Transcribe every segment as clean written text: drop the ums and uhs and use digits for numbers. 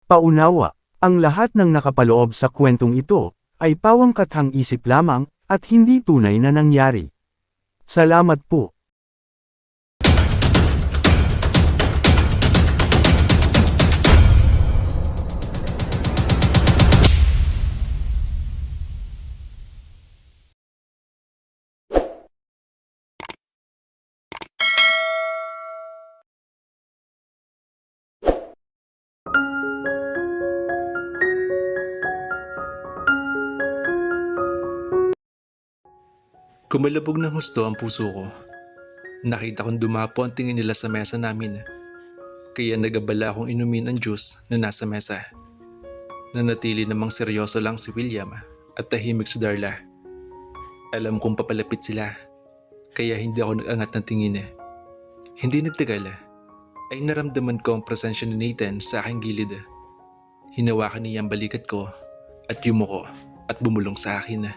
Paunawa, ang lahat ng nakapaloob sa kwentong ito, ay pawangkathang isip lamang, at hindi tunay na nangyari. Salamat po. Kumalabog ng husto ang puso ko. Nakita kong dumapo ang tingin nila sa mesa namin. Kaya nagabala akong inumin ang juice na nasa mesa. Nanatili namang seryoso lang si William at tahimik si Darla. Alam kong papalapit sila, kaya hindi ako nag-angat ng tingin. Hindi nagtagal, ay naramdaman ko ang presensya ni Nathan sa aking gilid. Hinawakan niya ang balikat ko at yumuko at bumulong sa akin.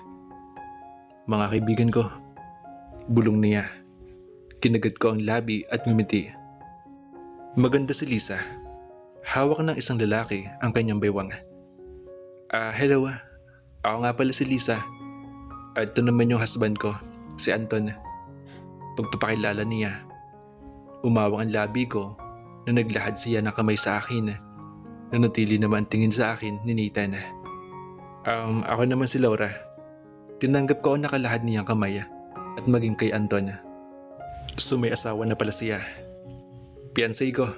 Mga kaibigan ko, bulong niya. Kinagat ko ang labi at ngumiti. Maganda si Lisa. Hawak ng isang lalaki ang kanyang baywang. Hello. Ako nga pala si Lisa. At ito naman yung husband ko, si Anton. Pagpapakilala niya. Umawang ang labi ko na naglahad siya ng kamay sa akin. Nanatili naman tingin sa akin ni Nathan. Ako naman si Laura. Tinanggap ko ang nakalahad niyang kamay at maging kay Anton. So may asawa na pala siya. Fiancé ko.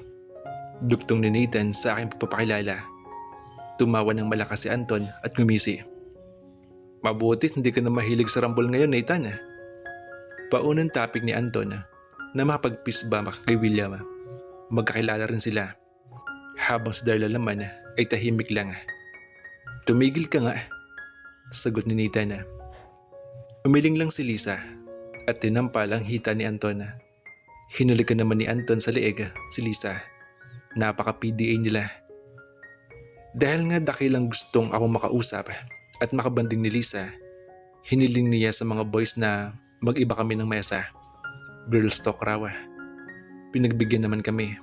Duktong ni Nathan sa aking pagpapakilala. Tumawa ng malakas si Anton at ngumisi. Mabuti hindi ka na mahilig sa rambol ngayon, Nathan. Paunang topic ni Anton na makapag-peace bomb kay William. Magkakilala rin sila. Habang si Darla naman ay tahimik lang. Tumigil ka nga, sagot ni Nathan. Umiling lang si Lisa at tinampal ang hita ni Anton. Hinalikan naman ni Anton sa leeg si Lisa. Napaka-PDA nila. Dahil nga dakilang gustong ako makausap at makabanding ni Lisa, hiniling niya sa mga boys na mag-iba kami ng mesa. Girls talk raw. Pinagbigyan naman kami.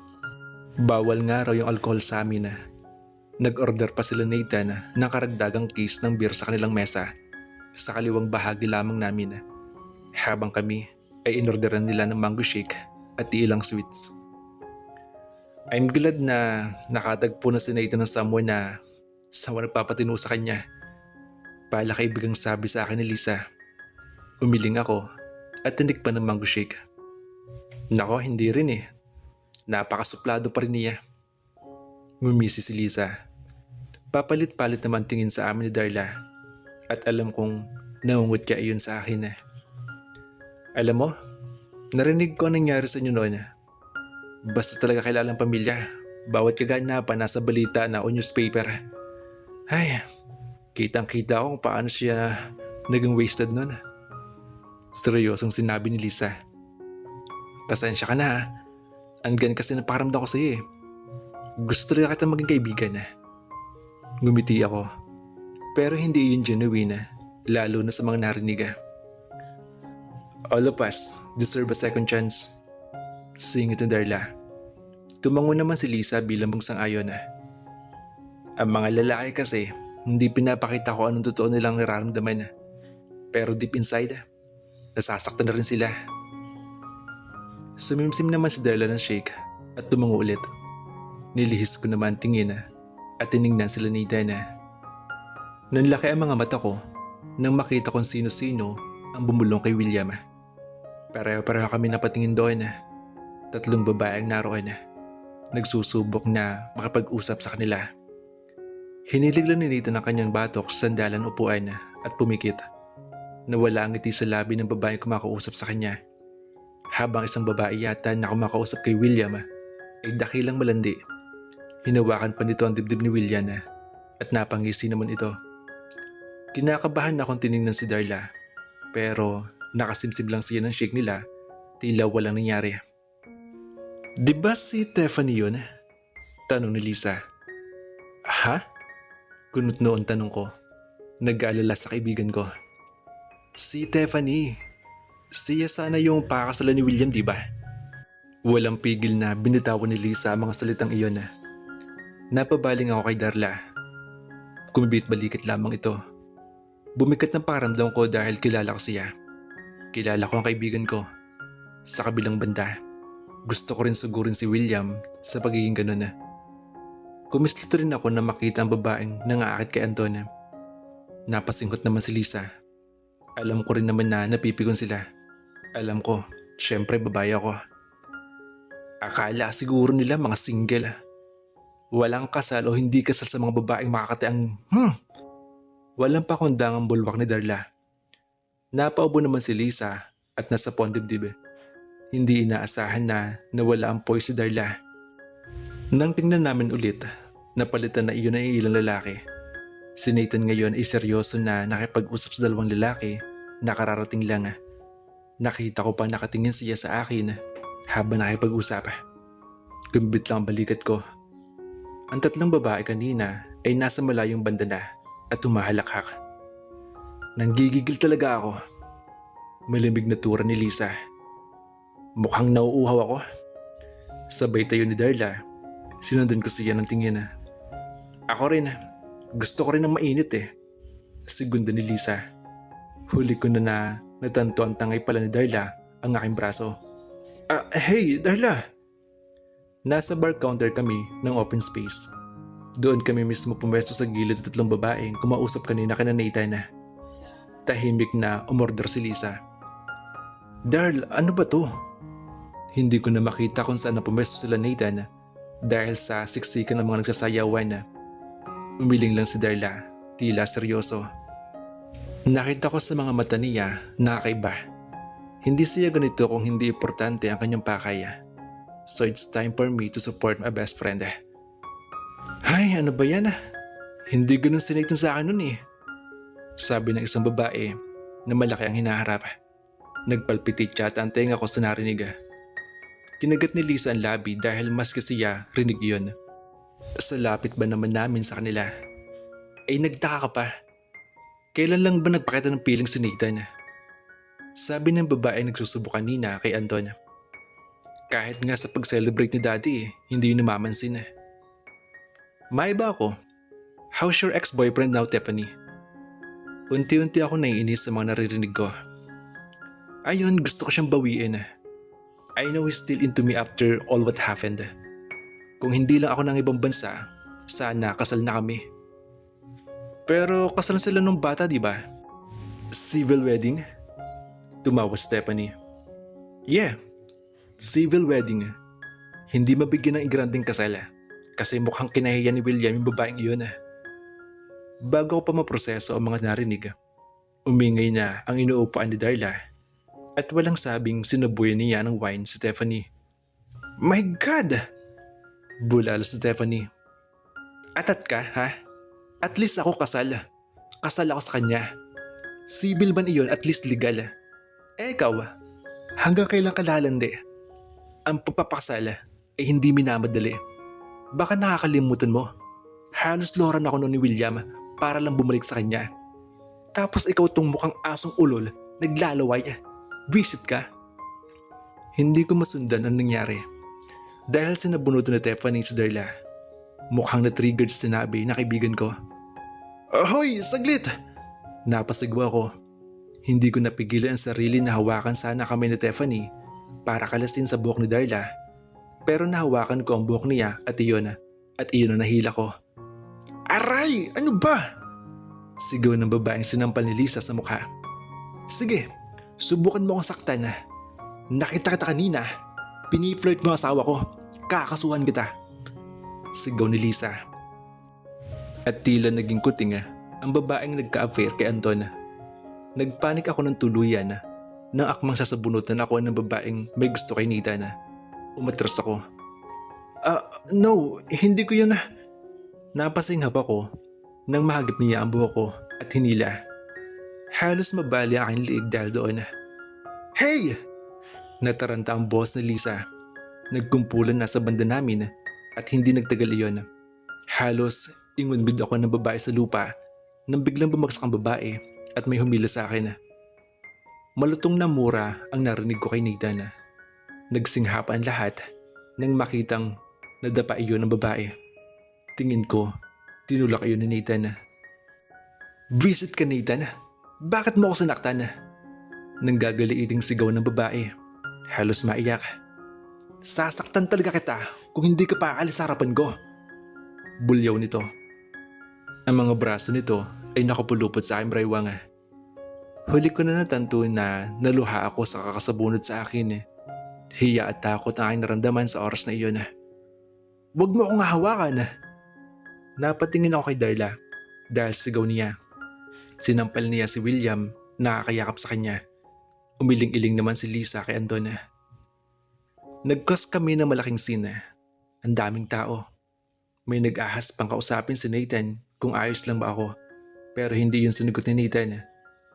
Bawal nga raw yung alcohol sa amin. Nag-order pa sila Nathan ng karagdagang case ng beer sa kanilang mesa. Sa kaliwang bahagi lamang namin. Habang kami ay inorderan nila ng mango shake at ilang sweets. I'm glad na nakatagpo na si Nathan ng someone na nagpapatino sa kanya. Pala kaibigang sabi sa akin ni Lisa. Umiling ako at tinik pa ng mango shake. Nako, hindi rin eh. Napakasuplado pa rin niya. Ngumisi si Lisa. Papalit-palit naman tingin sa amin ni Darla. At alam kong naungot ka iyon sa akin. Alam mo, narinig ko ang nangyari sa inyo noon. Basta talaga kilalang pamilya. Bawat kaganapan nasa balita na o newspaper. Ay, kitang-kita ko kung paano siya naging wasted noon. Seryosong sinabi ni Lisa. Pasensya ka na ha. Anggan kasi naparamdam ko sa iyo eh. Gusto talaga kita maging kaibigan. Ngumiti ako. Pero hindi iyon genuine, lalo na sa mga narinig. All of us deserve a second chance. Singit ni Darla. Tumango naman si Lisa bilang sang-ayon. Ang mga lalaki kasi, hindi pinapakita ko anong totoo nilang nararamdaman. Pero deep inside, nasasaktan na rin sila. Sumimsim naman si Darla ng shake at tumango ulit. Nilihis ko naman tingin at tiningnan sila ni Dana. Nanlaki ang mga mata ko nang makita kung sino-sino ang bumulong kay William. Pareho-pareho kami napatingin doon. 3 babae ang naroon. Nagsusubok na makapag-usap sa kanila. Hinilig lang ni Nathan ang kanyang batok sa sandalan upuan at pumikit. Nawala ang ngiti sa labi ng babaeng kumakausap sa kanya. Habang isang babae yata na kumakausap kay William ay dakilang malandi. Hinawakan pa nito ang dibdib ni William at napangisi naman ito. Kinakabahan akong tiningnan si Darla, pero nakasimsim lang siya ng shake nila, tila walang nangyari. Diba si Tiffany yun? Tanong ni Lisa. Ha? Kunot noon tanong ko. Nag-aalala sa kaibigan ko. Si Tiffany. Siya sana yung pakakasalan ni William, diba? Walang pigil na binitawan ni Lisa ang mga salitang iyon. Napabaling ako kay Darla. Kumibit-balikat lamang ito. Bumikat ng pakiramdam ko dahil kilala ko siya. Kilala ko ang kaibigan ko. Sa kabilang banda, gusto ko rin sugurin si William sa pagiging ganun na. Kumislito rin ako na makita ang babaeng nangaakit kay Anton. Napasinghot naman si Lisa. Alam ko rin naman na napipigon sila. Alam ko, syempre babae ako. Akala siguro nila mga single. Walang kasal o hindi kasal sa mga babaeng makakatiang Walang pakundangang bulwak ni Darla. Napaubo naman si Lisa at nasa pondibdib. Hindi inaasahan na nawala ang poise si Darla. Nang tingnan namin ulit, napalitan na iyon ng ilang lalaki. Si Nathan ngayon ay seryoso na nakipag-usap sa dalawang lalaki na kararating lang. Nakita ko pa nakatingin siya sa akin habang nakipag-usap. Gumbit lang ang balikat ko. Ang tatlong babae kanina ay nasa malayong banda na at humahalakhak. Nanggigigil talaga ako. Malamig na tura ni Lisa. Mukhang nauuhaw ako. Sabay tayo ni Darla. Sinundan ko siya ng tingin. Ako rin. Gusto ko rin ng mainit eh. Segunda ni Lisa. Huli ko na natanto ang tangay pala ni Darla ang aking braso. Hey Darla! Nasa bar counter kami ng open space. Doon kami mismo pumesto sa gilid ng tatlong babaeng kumausap kanina kina Nathan. Tahimik na umorder si Lisa. Darl, ano ba to? Hindi ko na makita kung saan na pumesto sila Nathan dahil sa siksikan ng mga nagsasayawan. Umiling lang si Darla, tila seryoso. Nakita ko sa mga mata niya na kakaiba. Hindi siya ganito kung hindi importante ang kanyang pakay. So it's time for me to support my best friend. Ay, ano ba yan? Hindi ganun si Nathan sa akin nun eh. Sabi ng isang babae na malaki ang hinaharap. Nagpalpitate yata ang tenga ko sa narinig. Kinagat ni Lisa ang labi dahil mas kasi siya rinig yun. Sa lapit ba naman namin sa kanila? Ay nagtaka ka pa. Kailan lang ba nagpakita ng feeling si Nathan? Sabi ng babae nagsusubo kanina kay Anton. Kahit nga sa pag-celebrate ni Daddy hindi yun namamansin. May ba ako? How's your ex-boyfriend now, Tiffany? Unti-unti ako naiinis sa mga naririnig ko. Ayun, gusto ko siyang bawiin. I know he's still into me after all what happened. Kung hindi lang ako ng ibang bansa, sana kasal na kami. Pero kasal sila nung bata, di ba? Civil wedding? Tumawa Stephanie. Yeah, civil wedding. Hindi mabigyan ng igranding kasal kasi mukhang kinahiya ni William yung babaeng iyon. Bago ko pa maproseso ang mga narinig, umingay na ang inuupuan ni Darla at walang sabing sinubuyan niya ng wine si Stephanie. My God! Bulalo si Stephanie. Atat ka, ha? At least ako kasal. Kasal ako sa kanya. Civil man iyon, at least legal. Ikaw, hanggang kailan ka lalandi? Ang pagpapakasal ay hindi minamadali. Baka nakakalimutan mo. Halos loran ako noon ni William para lang bumalik sa kanya. Tapos ikaw tong mukhang asong ulol, naglalaway. Visit ka. Hindi ko masundan ang nangyari. Dahil sinabunutan na Tiffany sa Darla. Mukhang na-triggered sa sinabi na kaibigan ko. Ahoy, saglit! Napasigwa ko. Hindi ko napigilan ang sarili na hawakan sana kami ni Tiffany para kalasin sa buhok ni Darla. Pero nahawakan ko ang buhok niya at iyon na nahila ko. Aray! Ano ba? Sigaw ng babaeng sinampal ni Lisa sa mukha. Sige, subukan mo akong saktan. Nakita kita kanina. Piniflirt mo ang asawa ko. Kakasuhan kita. Sigaw ni Lisa. At tila naging kuting ang babaeng nagka-affair kay Anton. Nagpanik ako ng tuluyan nang akmang sasabunutan ako ng babaeng may gusto kay Nathan. Umatras ako. No, hindi ko yun. Napasinghap ako nang mahagip niya ang buhok ko at hinila. Halos mabali ang aking liig dahil doon. Hey! Nataranta ang boss ni Lisa. Nagkumpulan na sa banda namin at hindi nagtagal iyon. Halos ingunbid ako ng babae sa lupa nang biglang bumagsak ang babae at may humila sa akin. Malutong na mura ang narinig ko kay Nathan. Nagsinghapan lahat nang makitang nadapa iyon ng babae. Tingin ko, tinulak iyon ni Nathan. Visit ka, Nathan. Bakit mo ako sinaktan? Nanggagaliiting sigaw ng babae. Halos maiyak. Sasaktan talaga kita kung hindi ka pa aalis sa harapan ko. Bulyaw nito. Ang mga braso nito ay nakapulupot sa aking braywang. Huli ko na natanto na naluha ako sa kakasabunod sa akin. Hiya at takot ang aking naramdaman sa oras na iyon. Huwag mo akong hahawakan. Napatingin ako kay Darla dahil sigaw niya. Sinampal niya si William, nakakayakap sa kanya. Umiling-iling naman si Lisa kay Anton. Nag-cause kami ng malaking scene. Ang daming tao. May nag-ahas pang kausapin si Nathan kung ayos lang ba ako. Pero hindi yun sinagot ni Nathan.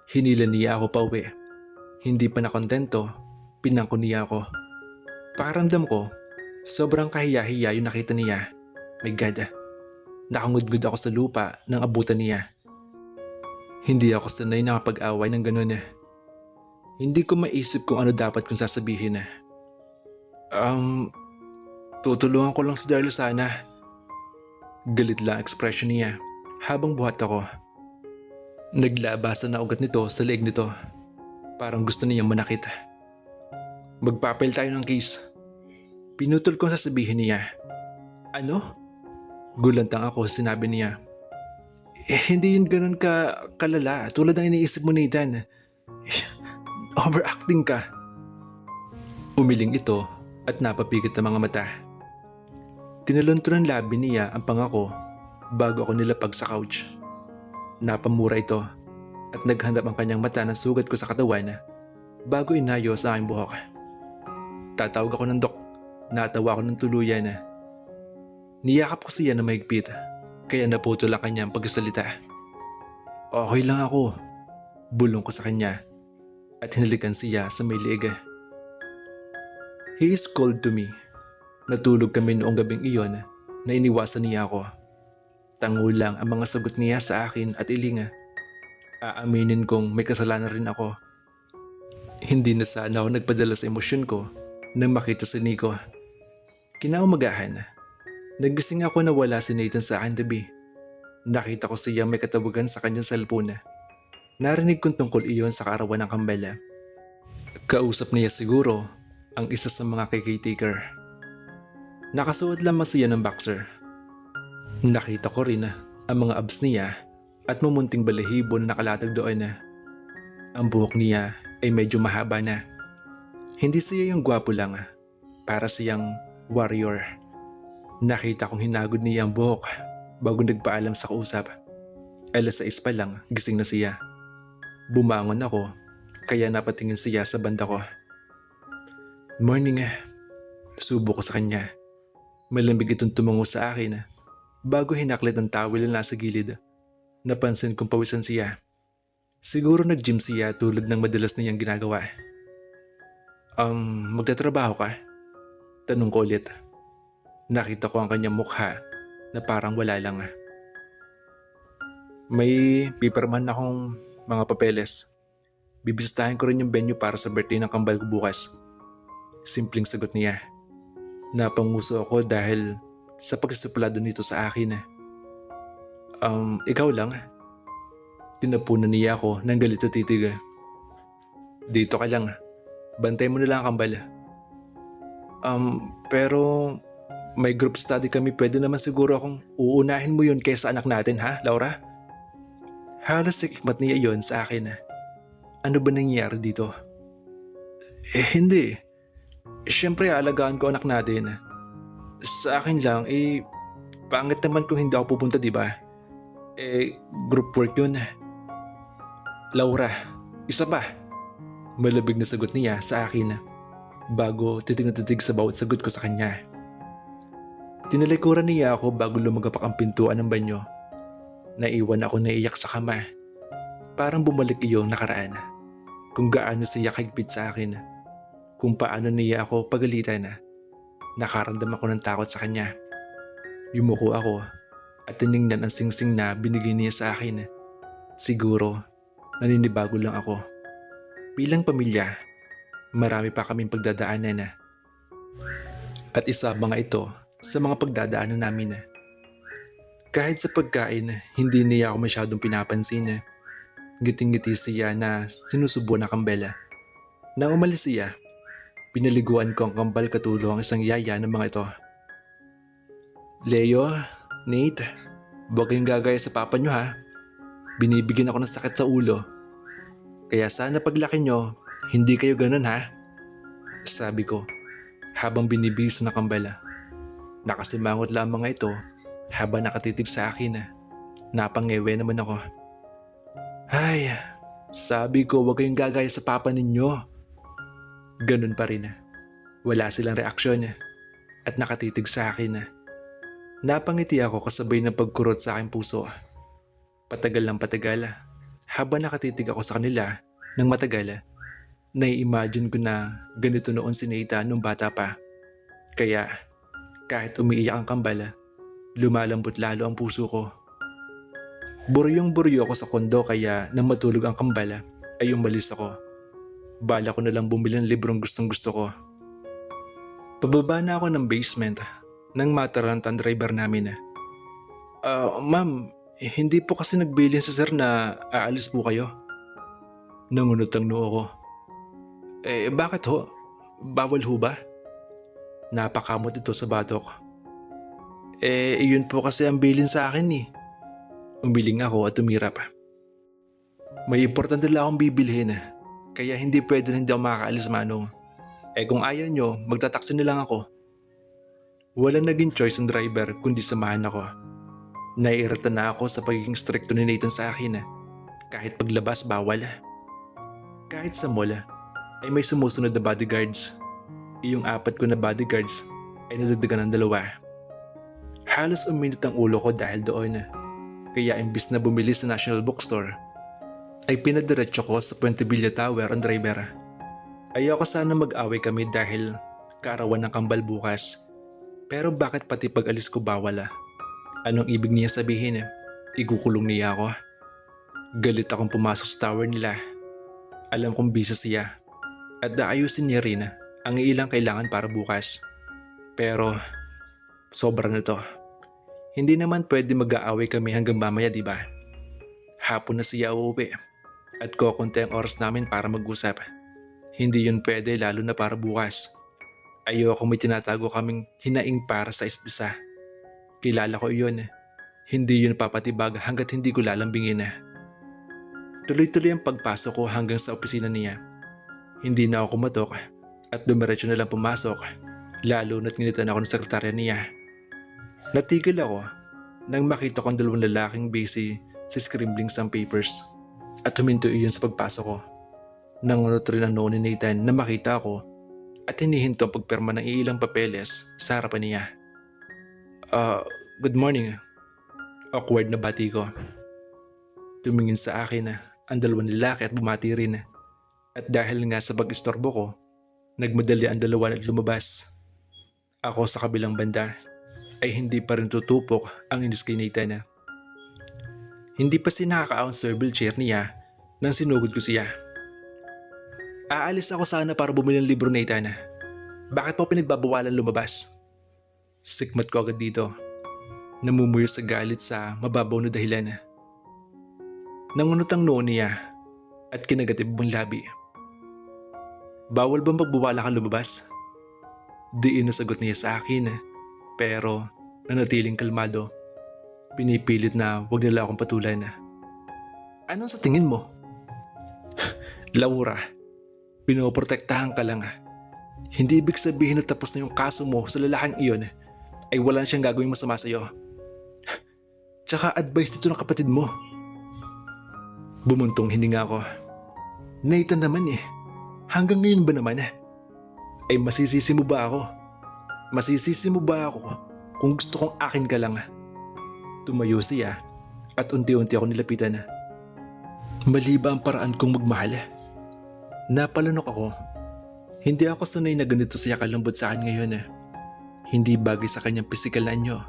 Hinila niya ako pauwi. Hindi pa nakontento, pinangko niya ako. Pakaramdam ko, sobrang kahiya-hiya yung nakita niya. My God, nakangudgod ako sa lupa nang abutan niya. Hindi ako sanay na kapag-away ng ganun. Hindi ko maisip kung ano dapat kong sasabihin. Tutulungan ko lang si Darla sana. Galit lang expression niya habang buhat ako. Naglabasan na ugat nito sa leeg nito. Parang gusto niyang manakit. Magpapel tayo ng case. Pinutol ko sasabihin niya. Ano? Gulantang ako sa sinabi niya. Hindi yun ganun kalala tulad ng iniisip mo, Nathan. Overacting ka. Umiling ito at napapikit ang mga mata. Tinalon ng labi niya ang pangako bago ako nilapag sa couch. Napamura ito at naghandap ang kanyang mata ng sugat ko sa katawan bago inayos ang aking buhok. Tatawag ako ng dok. Natawa ako ng tuluyan. Niyakap ko siya na mahigpit kaya naputol ang kanyang pagsasalita. Okay lang ako. Bulong ko sa kanya at hinalikan siya sa may leeg. He is cold to me. Natulog kami noong gabing iyon na iniwasan niya ako. Tango lang ang mga sagot niya sa akin at ilinga. Aaminin kong may kasalanan rin ako. Hindi na sana ako nagpadala sa emosyon ko nang makita si Nico. Kinaumagahan, nagising ako na wala si Nathan sa akin tabi. Nakita ko siya may katawagan sa kanyang cellphone. Narinig kong tungkol iyon sa kaarawan ng kambala. Kausap niya siguro ang isa sa mga caretaker. Nakasuot lamang siya ng boxer. Nakita ko rin ang mga abs niya at mumunting balahibo na nakalatag doon. Ang buhok niya ay medyo mahaba na. Hindi siya yung gwapo lang, para siyang warrior. Nakita kong hinagod niya ang buhok bago nagpaalam sa kausap. 6:00 pa lang, gising na siya. Bumangon ako, kaya napatingin siya sa banda ko. Morning. Subo ko sa kanya. Malamig itong tumungo sa akin bago hinaklit ang towel na nasa gilid. Napansin kong pawisan siya. Siguro nag-gym siya tulad ng madalas niyang ginagawa. Magtatrabaho ka? Tanong ko ulit. Nakita ko ang kanyang mukha na parang wala lang. May pipirmahan akong mga papeles. Bibisitahin ko rin yung venue para sa birthday ng kambal ko bukas. Simpleng sagot niya. Napanguso ako dahil sa pagsusuplado nito sa akin. Ikaw lang? Tinapunan niya ako ng galit at titig. Dito ka lang. Bantay mo na lang ang kambal. Pero may group study kami, pwede naman siguro akong uunahin mo yun kaysa anak natin, ha, Laura? Halos sikikmat niya yon sa akin. Ano ba nangyayari dito? Hindi. Siyempre alagaan ko anak natin. Sa akin lang, pangit naman kung hindi ako pupunta, di ba? Group work yun. Laura, isa pa. Malabig na sagot niya sa akin bago titig na titig sa bawat sagot ko sa kanya. Tinalikuran niya ako bago lumagapak ang pintuan ng banyo. Naiwan ako naiyak sa kama. Parang bumalik iyong nakaraan. Kung gaano siya kahigpit sa akin. Kung paano niya ako pagalitan. Nakaramdam ako ng takot sa kanya. Yumuko ako at tiningnan ang singsing na binigay niya sa akin. Siguro, naninibago lang ako. Bilang pamilya, marami pa kaming pagdadaanan. At isa mga ito sa mga pagdadaanan namin. Kahit sa pagkain, hindi niya ako masyadong pinapansin. Ngiting-ngiti siya na sinusubo na kambela. Nang umalis siya, pinaliguan ko ang kambal katulong ang isang yaya ng mga ito. Leo, Nate, huwag kayong gagaya sa papa nyo ha. Binibigyan ako ng sakit sa ulo. Kaya sana paglaki nyo, hindi kayo ganun ha. Sabi ko, habang binibihis ng kambala. Nakasimangot lang mga ito habang nakatitig sa akin. Napangewe naman ako. Ay, sabi ko huwag kayong gagaya sa papa ninyo. Ganun pa rin. Wala silang reaksyon at nakatitig sa akin. Napangiti ako kasabay ng pagkurot sa aking puso. Patagal ng patagal. Habang nakatitig ako sa kanila ng matagal, nai-imagine ko na ganito noon si Neita nung bata pa. Kaya kahit umiiyak ang kambal, lumalambot lalo ang puso ko. Buryong-buryo ako sa kondo kaya nang matulog ang kambal ay umalis ako. Bala ko na lang bumili ng librong gustong-gusto ko. Pababa na ako ng basement nang mataranta ang driver namin. Ma'am, hindi po kasi nagbilin sa sir na aalis po kayo. Nangunot ang noo ko. Bakit ho? Bawal ho ba? Napakamot ito sa batok. Yun po kasi ang bilin sa akin eh. Umiling ako at umirap. May importante lang akong bibilhin kaya hindi pwede na hindi ako makakaalis manong. Kung ayaw nyo, magtataksi na lang ako. Walang naging choice ang driver kundi samahan ako. Naiirita na ako sa pagiging stricto ni Nathan sa akin. Kahit paglabas bawal. Kahit sa mall ay may sumusunod na bodyguards. Iyong 4 ko na bodyguards ay nadagdagan ng 2. Halos uminit ang ulo ko dahil doon. Kaya imbis na bumili sa National Bookstore, ay pinadiretso ko sa Puente Villa Tower ang driver. Ayoko sana mag-away kami dahil kaarawan ng kambal bukas. Pero bakit pati pag-alis ko bawal? Anong ibig niya sabihin? Igukulong niya ako? Galit akong pumasok sa tower nila. Alam kong busy siya. At naayusin niya rin ang ilang kailangan para bukas. Pero sobra na to. Hindi naman pwede mag-aaway kami hanggang mamaya, diba? Hapon na siya uuwi at kokonti ang oras namin para mag-usap. Hindi yun pwede lalo na para bukas. Ayoko may tinatago kaming hinaing para sa isa. Kilala ko yun. Hindi yun papatibag hanggat hindi ko lalambingin. Tuloy-tuloy ang pagpasok ko hanggang sa opisina niya. Hindi na ako kumatok at dumiretso na lang pumasok lalo na't nginitan ako ng sekretarya niya. Natigil ako nang makita ko ang 2 lalaking busy sa scribbling sa papers at huminto iyon sa pagpasok ko. Nangunot rin ang noo ni Nathan na makita ko at hinihinto ang pagperma ng ilang papeles sa harapan niya. Good morning. Awkward na bati ko. Tumingin sa akin ang 2 lalaki at bumati rin. At dahil nga sa pag-istorbo ko, nagmadali ang 2 at lumabas. Ako sa kabilang banda ay hindi pa rin tutupok ang inis kay Nathan. Hindi pa nakakaaon sa wheelchair niya nang sinugod ko siya. Aalis ako sana para bumili ng libro, Nathan. Bakit mo pinagbabawalan lumabas? Sikmat ko agad dito. Namumuyo sa galit sa mababaw na dahilan. Nangunot ang noo niya at kinagatib ang labi. Bawal bang magbawala kang lumabas? Diin na sagot niya sa akin pero nanatiling kalmado. Pinipilit na wag nila akong patulan. Ano sa tingin mo? Laura, pinoprotektahan ka lang. Hindi ibig sabihin na tapos na yung kaso mo sa lalaking iyon ay wala siyang gagawing masama sa'yo. Tsaka advice dito ng kapatid mo. Bumuntong hininga ko. Nathan naman hanggang ngayon ba naman ay masisisi mo ba ako? Masisisi mo ba ako kung gusto kong akin ka lang? Tumayo siya at unti-unti ako nilapitan. Mali ba ang paraan kong magmahal? Napalunok ako. Hindi ako sanay na ganito siya kalambot sa akin ngayon. Hindi bagay sa kanyang pisikal na anyo.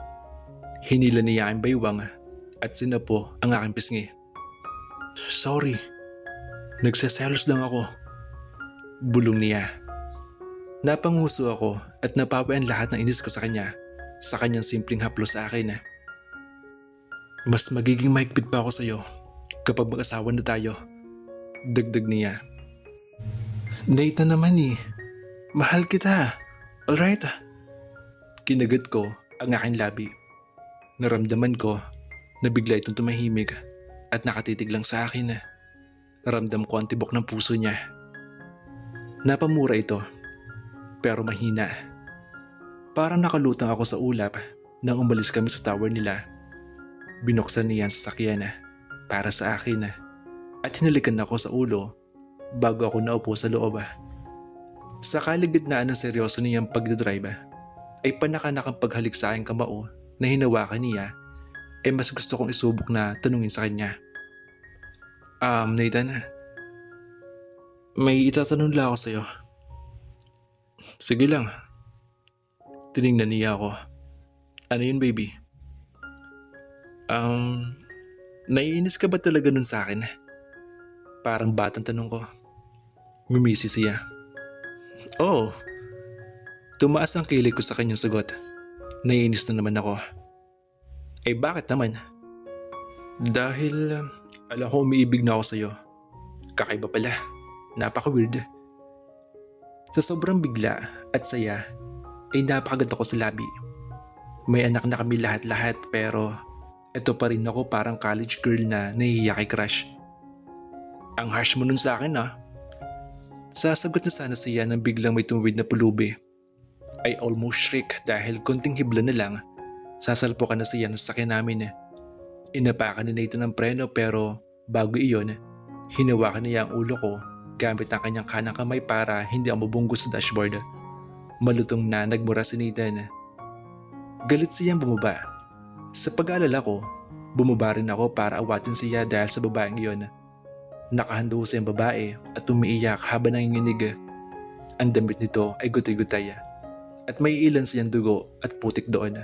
Hinila niya aking baywang at sinapo ang aking pisngi. Sorry. Nagseselos lang ako. Bulong niya. Napanguso ako at napawi ang lahat ng inis ko sa kanya sa kanyang simpleng haplos sa akin. Mas magiging mahigpit pa ako sa'yo kapag mag-asawa na tayo. Dagdag niya. Nathan naman eh. Mahal kita. Alright? Kinagat ko ang aking labi. Naramdaman ko na bigla itong tumahimik at nakatitig lang sa akin. Ramdam ko ang tibok ng puso niya. Napamura ito, pero mahina. Parang nakalutang ako sa ulap nang umalis kami sa tower nila. Binuksan niya ang sasakyan para sa akin at hinalikan ako sa ulo bago ako naupo sa loob. Sa kalagitnaan ng seryoso niyang pagdadrive ay panakanakang paghalik sa aking kamao na hinawakan niya ay mas gusto kong isubok na tanungin sa kanya. Nathan, may itatanong lang ako sa'yo. Sige lang. Tiningnan niya ako. Ano yun, baby? Naiinis ka ba talaga nun sa akin? Parang batang tanong ko. Mimisi siya. Oo. Tumaas ang kilig ko sa kanyang sagot. Naiinis na naman ako. Eh bakit naman? Dahil alam ko umiibig na ako sa'yo. Kakaiba pala. Napaka-weird. Sa sobrang bigla at saya ay napakaganda ko sa labi. May anak na kami lahat-lahat pero ito pa rin ako parang college girl na nahihiya kay crush. Ang harsh mo nun sa akin Sasagot na sana siya nang biglang may tumawid na pulubi. I almost shriek dahil konting hibla na lang sasalpukan na siya ng sasakyan namin. Inapakan ni Nathan ng preno pero bago iyon, hinawakan niya ang ulo ko gamit ang kanyang kanang kamay para hindi ako mabunggo sa dashboard. Malutong na nagmura si Nathan. Galit siyang bumaba. Sa pag-aalala ko, bumaba rin ako para awatin siya dahil sa babaeng iyon. Nakahando siyang babae at umiiyak habang nanginginig. Ang damit nito ay gutay-gutay at may ilan siyang dugo at putik doon.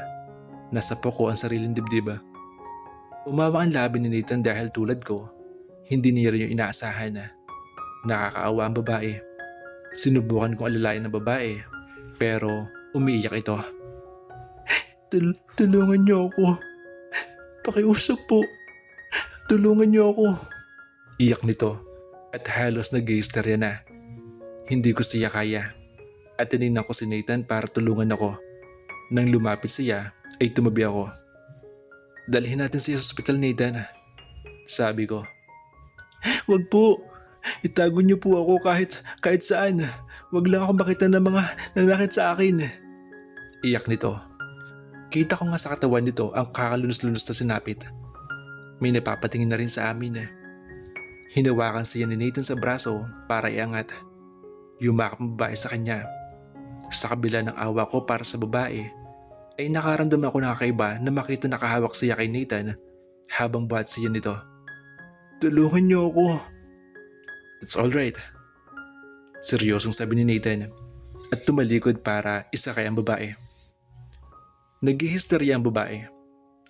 Nasapo ko ang sariling dibdib. Umawa ang labi ni Nathan dahil tulad ko, hindi niya rin yung inaasahan. Nakakaawa ang babae. Sinubukan kong alalayan ng babae pero umiiyak ito. Tulungan niyo ako. Pakiusap po. Tulungan niyo ako. Iyak nito at halos nag-i-hysteria na. Hindi ko siya kaya at tinignan ko si Nathan para tulungan ako. Nang lumapit siya ay tumabi ako. Dalhin natin siya sa ospital, Nathan. Sabi ko. Wag po. Itago niyo po ako kahit saan. Wag lang ako makita ng mga nanakit sa akin. Iyak nito. Kita ko nga sa katawan nito ang kakalunos-lunos na sinapit. May napapatingin na rin sa amin. Hinawakan siya ni Nathan sa braso para iangat. Yumakap ang babae sa kanya. Sa kabila ng awa ko para sa babae, ay nakaramdam ako ng kakaiba na makita nakahawak siya kay Nathan habang buhat siya nito. Tulungan niyo ako. It's alright. Seryosong sabi ni Nathan at tumalikod para isakay ang babae. Nag-hihisterya ang babae.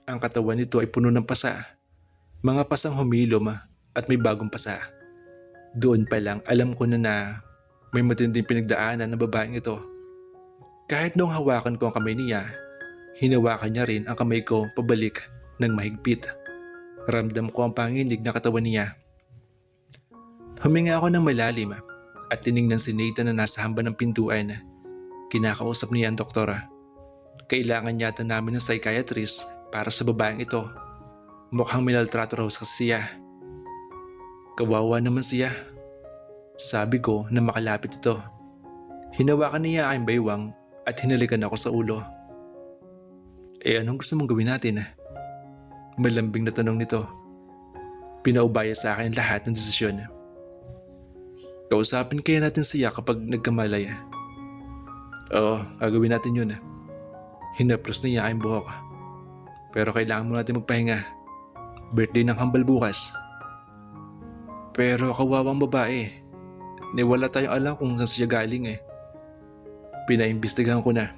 Ang katawan nito ay puno ng pasa. Mga pasang humilom at may bagong pasa. Doon pa lang alam ko na may matinding pinagdaanan ng babaeng ito. Kahit noong hawakan ko ang kamay niya, hinawakan niya rin ang kamay ko pabalik ng mahigpit. Ramdam ko ang panginig na katawan niya. Huminga ako ng malalim at tiningnan si Nathan na nasa hamba ng pintuan. Kinakausap niya ang doktora. Kailangan yata namin ng psychiatrist para sa babaeng ito. Mukhang minaltrato raw kasi siya. Kawawa naman siya. Sabi ko na makalapit ito. Hinawakan niya aking baywang at hinalikan ako sa ulo. Anong gusto mong gawin natin? Malambing na tanong nito. Pinaubaya sa akin lahat ng desisyon. Kausapin kaya natin siya kapag nagkamalay. Oo, gagawin natin yun. Hinaplos niya aking buhok. Pero kailangan mo natin magpahinga. Birthday ng hambal bukas. Pero kawawang babae. Wala tayong alam kung saan siya galing. Pinaimbestigahan ko na.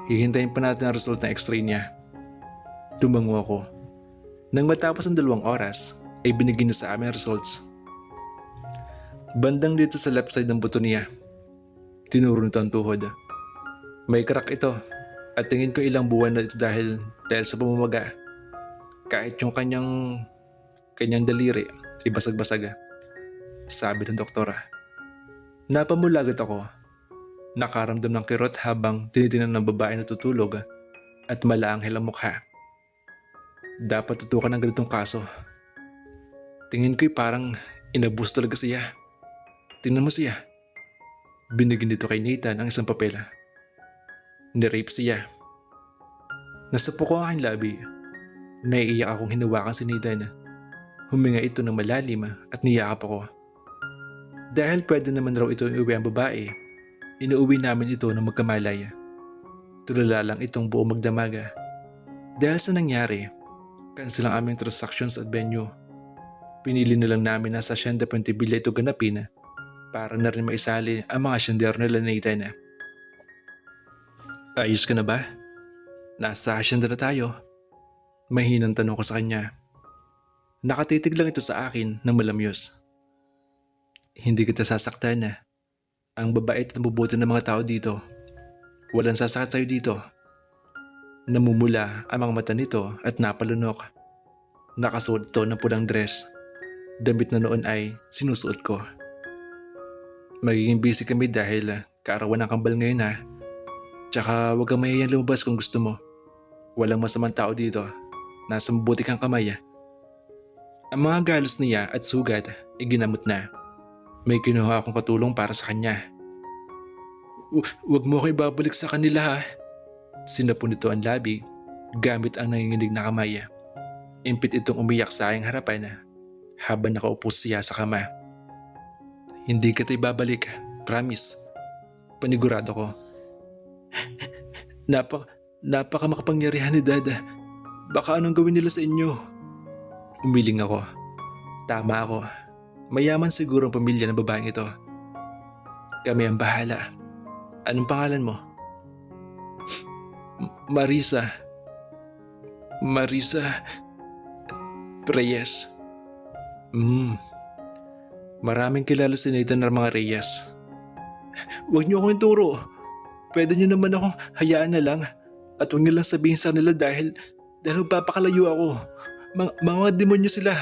Hihintayin pa natin ang result ng x-ray niya. Tumango ako. Nang matapos ang 2 oras, ay binigyan na sa amin ang results. Bandang dito sa left side ng buto niya. Tinuro nito ang tuhod. May crack ito at tingin ko ilang buwan na ito dahil sa pamamaga. Kahit yung kanyang daliri ay basag-basag, sabi ng doktora. Napamula agad ako. Nakaramdam ng kirot habang tinitingnan ng babae na tutulog at malaanghel ang mukha. Dapat tutukan ng ganitong kaso. Tingin ko'y parang inabus talaga siya. Tingnan mo siya. Binigyan dito kay Nathan ang isang papel. Nirape siya. Nasapo ko ang aking labi. Naiiyak akong hinawakan si Nathan. Huminga ito ng malalim at niyakap ako. Dahil pwede naman raw ito iuwi ang babae, inuuwi namin ito ng magkamalay. Tulala lang itong buo magdamaga. Dahil sa nangyari, cancel ang aming transactions at venue. Pinili na lang namin na sa Hacienda Puentevilla ito ganapin para na rin maisali ang mga asyendero nila Nathan. Ayos ka na ba? Nasa hacienda na tayo. Mahinang tanong ko sa kanya. Nakatitig lang ito sa akin ng malamyos. Hindi kita sasaktan na. Ang babait at mabubuti ng mga tao dito. Walang sasakit sa'yo dito. Namumula ang mga mata nito at napalunok. Nakasuot ito ng pulang dress. Damit na noon ay sinusuot ko. Magiging busy kami dahil kaarawan ng kambal ngayon ha. Tsaka huwag kang mahihiyang lumabas kung gusto mo. Walang masamang tao dito. Nasa mabuti kang kamay. Ang mga galos niya at sugat ay ginamot na. May kinuha akong katulong para sa kanya. Huwag mo ko ibabalik sa kanila ha. Sinapon nito ang labi gamit ang nanginginig na kamay. Impit itong umiyak sa aking harapan habang nakaupo siya sa kama. Hindi kita ibabalik, promise. Panigurado ko. Napaka makapangyarihan ni Dada. Baka anong gawin nila sa inyo? Umiling ako. Tama ako. Mayaman siguro ang pamilya ng babaeng ito. Kami ang bahala. Anong pangalan mo? Marisa. Marisa Reyes. Maraming kilala si Nathan ng mga Reyes. Huwag niyo akong ituro. Pwede niyo naman akong hayaan na lang. At huwag niyo lang sabihin sa nila dahil magpapakalayo ako. Mga demonyo sila.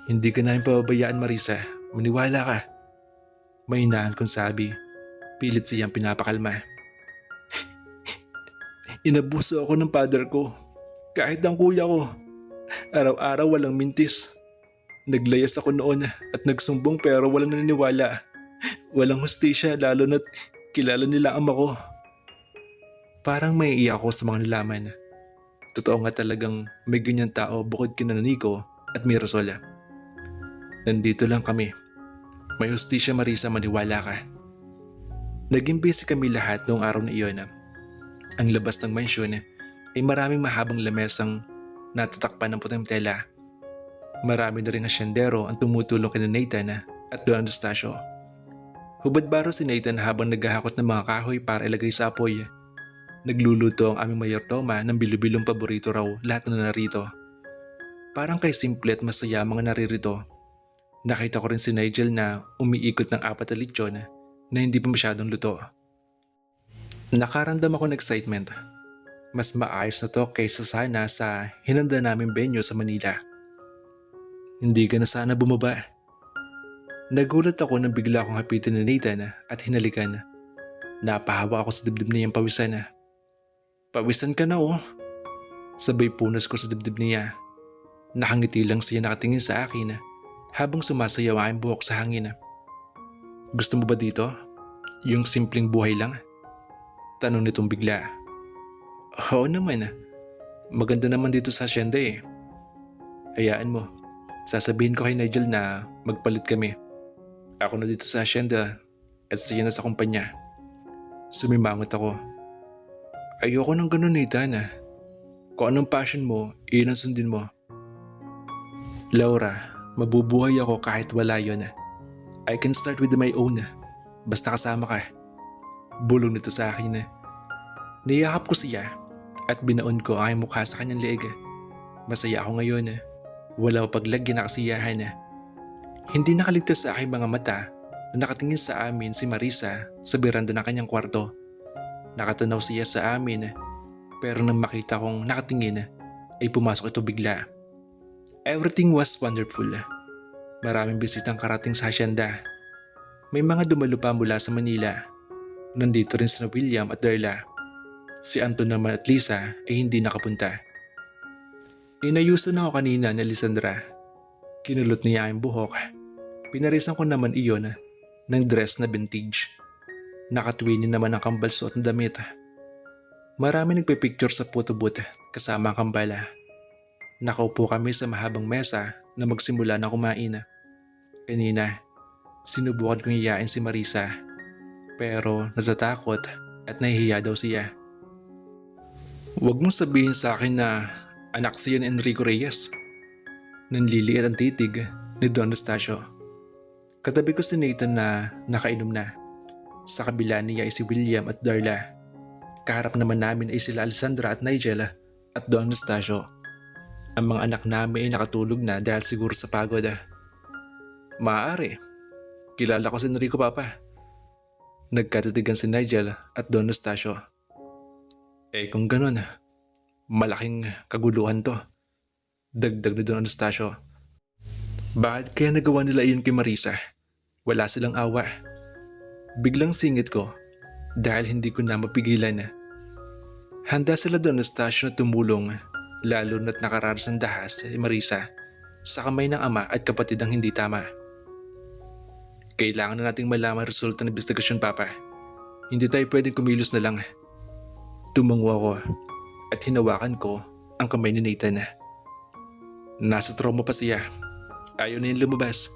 Hindi ka namin pababayaan, Marisa. Maniwala ka. May hinaan kong sabi. Pilit siyang pinapakalma. Inabuso ako ng father ko. Kahit ang kuya ko. Araw-araw walang mintis. Naglayas ako noon at nagsumbong pero walang naniniwala. Walang hustisya lalo na't kilala nila ang ama ko. Parang may iyak ako sa mga nalaman. Totoo nga talagang may ganyan tao bukod kina Nico at Mirasola. Nandito lang kami. May hustisya, Marisa, maniwala ka. Naging busy kami lahat noong araw na iyon. Ang labas ng mansyon ay maraming mahabang lamesang natatakpan ng puting tela. Marami na rin asyendero ang tumutulong kina Nathan at Don Anastasio. Hubad-baro si Nathan habang naghahakot ng mga kahoy para ilagay sa apoy. Nagluluto ang aming mayordoma ng bilo-bilong paborito raw lahat na narito. Parang kay simple at masaya ang mga naririto. Nakita ko rin si Nigel na umiikot ng 4 na lechon na hindi pa masyadong luto. Nakaramdam ako ng excitement. Mas maayos na to kaysa sana sa hinanda naming venue sa Manila. Hindi ka na sana bumaba. Nagulat ako nang bigla akong hapitin ni Nathan at hinalikan. Napahawa ako sa dibdib niyang pawisan. Pawisan ka na oh. Sabay punas ko sa dibdib niya. Nakangiti lang siya nakatingin sa akin habang sumasayaw ang aking buhok sa hangin. Gusto mo ba dito? Yung simpleng buhay lang? Tanong nitong bigla. Oo naman. Maganda naman dito sa hacienda eh. Hayaan mo. Sasabihin ko kay Nigel na magpalit kami. Ako na dito sa hacienda at siya na sa kumpanya. Sumimangot ako. Ayoko nang ganun, Nathan. Kung anong passion mo, iyon ang sundin mo. Laura, mabubuhay ako kahit wala yun. I can start with my own. Basta kasama ka. Bulong nito sa akin. Niyakap ko siya at binaon ko ang mukha sa kanyang leeg. Masaya ako ngayon. Wala paglagyan na kasiyahan. Hindi nakaligtas sa aking mga mata na nakatingin sa amin si Marisa sa beranda ng kanyang kwarto. Nakatanaw siya sa amin pero nang makita kong nakatingin, ay pumasok ito bigla. Everything was wonderful. Maraming bisitang karating sa hasyenda. May mga dumalo pa mula sa Manila. Nandito rin sina William at Darla. Si Anton naman at Lisa ay hindi nakapunta. Inayusan ako kanina ni Alessandra. Kinulot niya ang buhok. Pinarisan ko naman iyon ng dress na vintage. Nakatwini naman ang kambal suot ng damit. Marami nagpipicture sa photo booth kasama ang kambala. Nakaupo kami sa mahabang mesa na magsimula na kumain. Kanina, sinubukan kong iyain si Marisa. Pero natatakot at nahihiya daw siya. Huwag mong sabihin sa akin na anak siya ni Enrico Reyes. Nanliliit ang titig ni Don Eustacio. Katabi ko si Nathan na nakainom na. Sa kabila niya ay si William at Darla. Kaharap naman namin ay sila Alessandra at Nigel at Don Eustacio. Ang mga anak namin ay nakatulog na dahil siguro sa pagod. Maaari. Kilala ko si Enrico, Papa. Nagkatitigan si Nigel at Don Eustacio. Kung ganun, malaking kaguluhan to. Dagdag ni Don Eustacio. Bakit kaya nagawa nila iyon kay Marisa? Wala silang awa. Biglang singit ko dahil hindi ko na mapigilan. Handa sila Don Eustacio na tumulong lalo na't nakararas ang dahas si Marisa sa kamay ng ama at kapatid ang hindi tama. Kailangan na nating malaman ang resulta ng investigasyon, Papa. Hindi tayo pwedeng kumilos na lang. Tumango ako at hinawakan ko ang kamay ni Nathan. Nasa trauma pa siya. Ayaw na yung lumabas.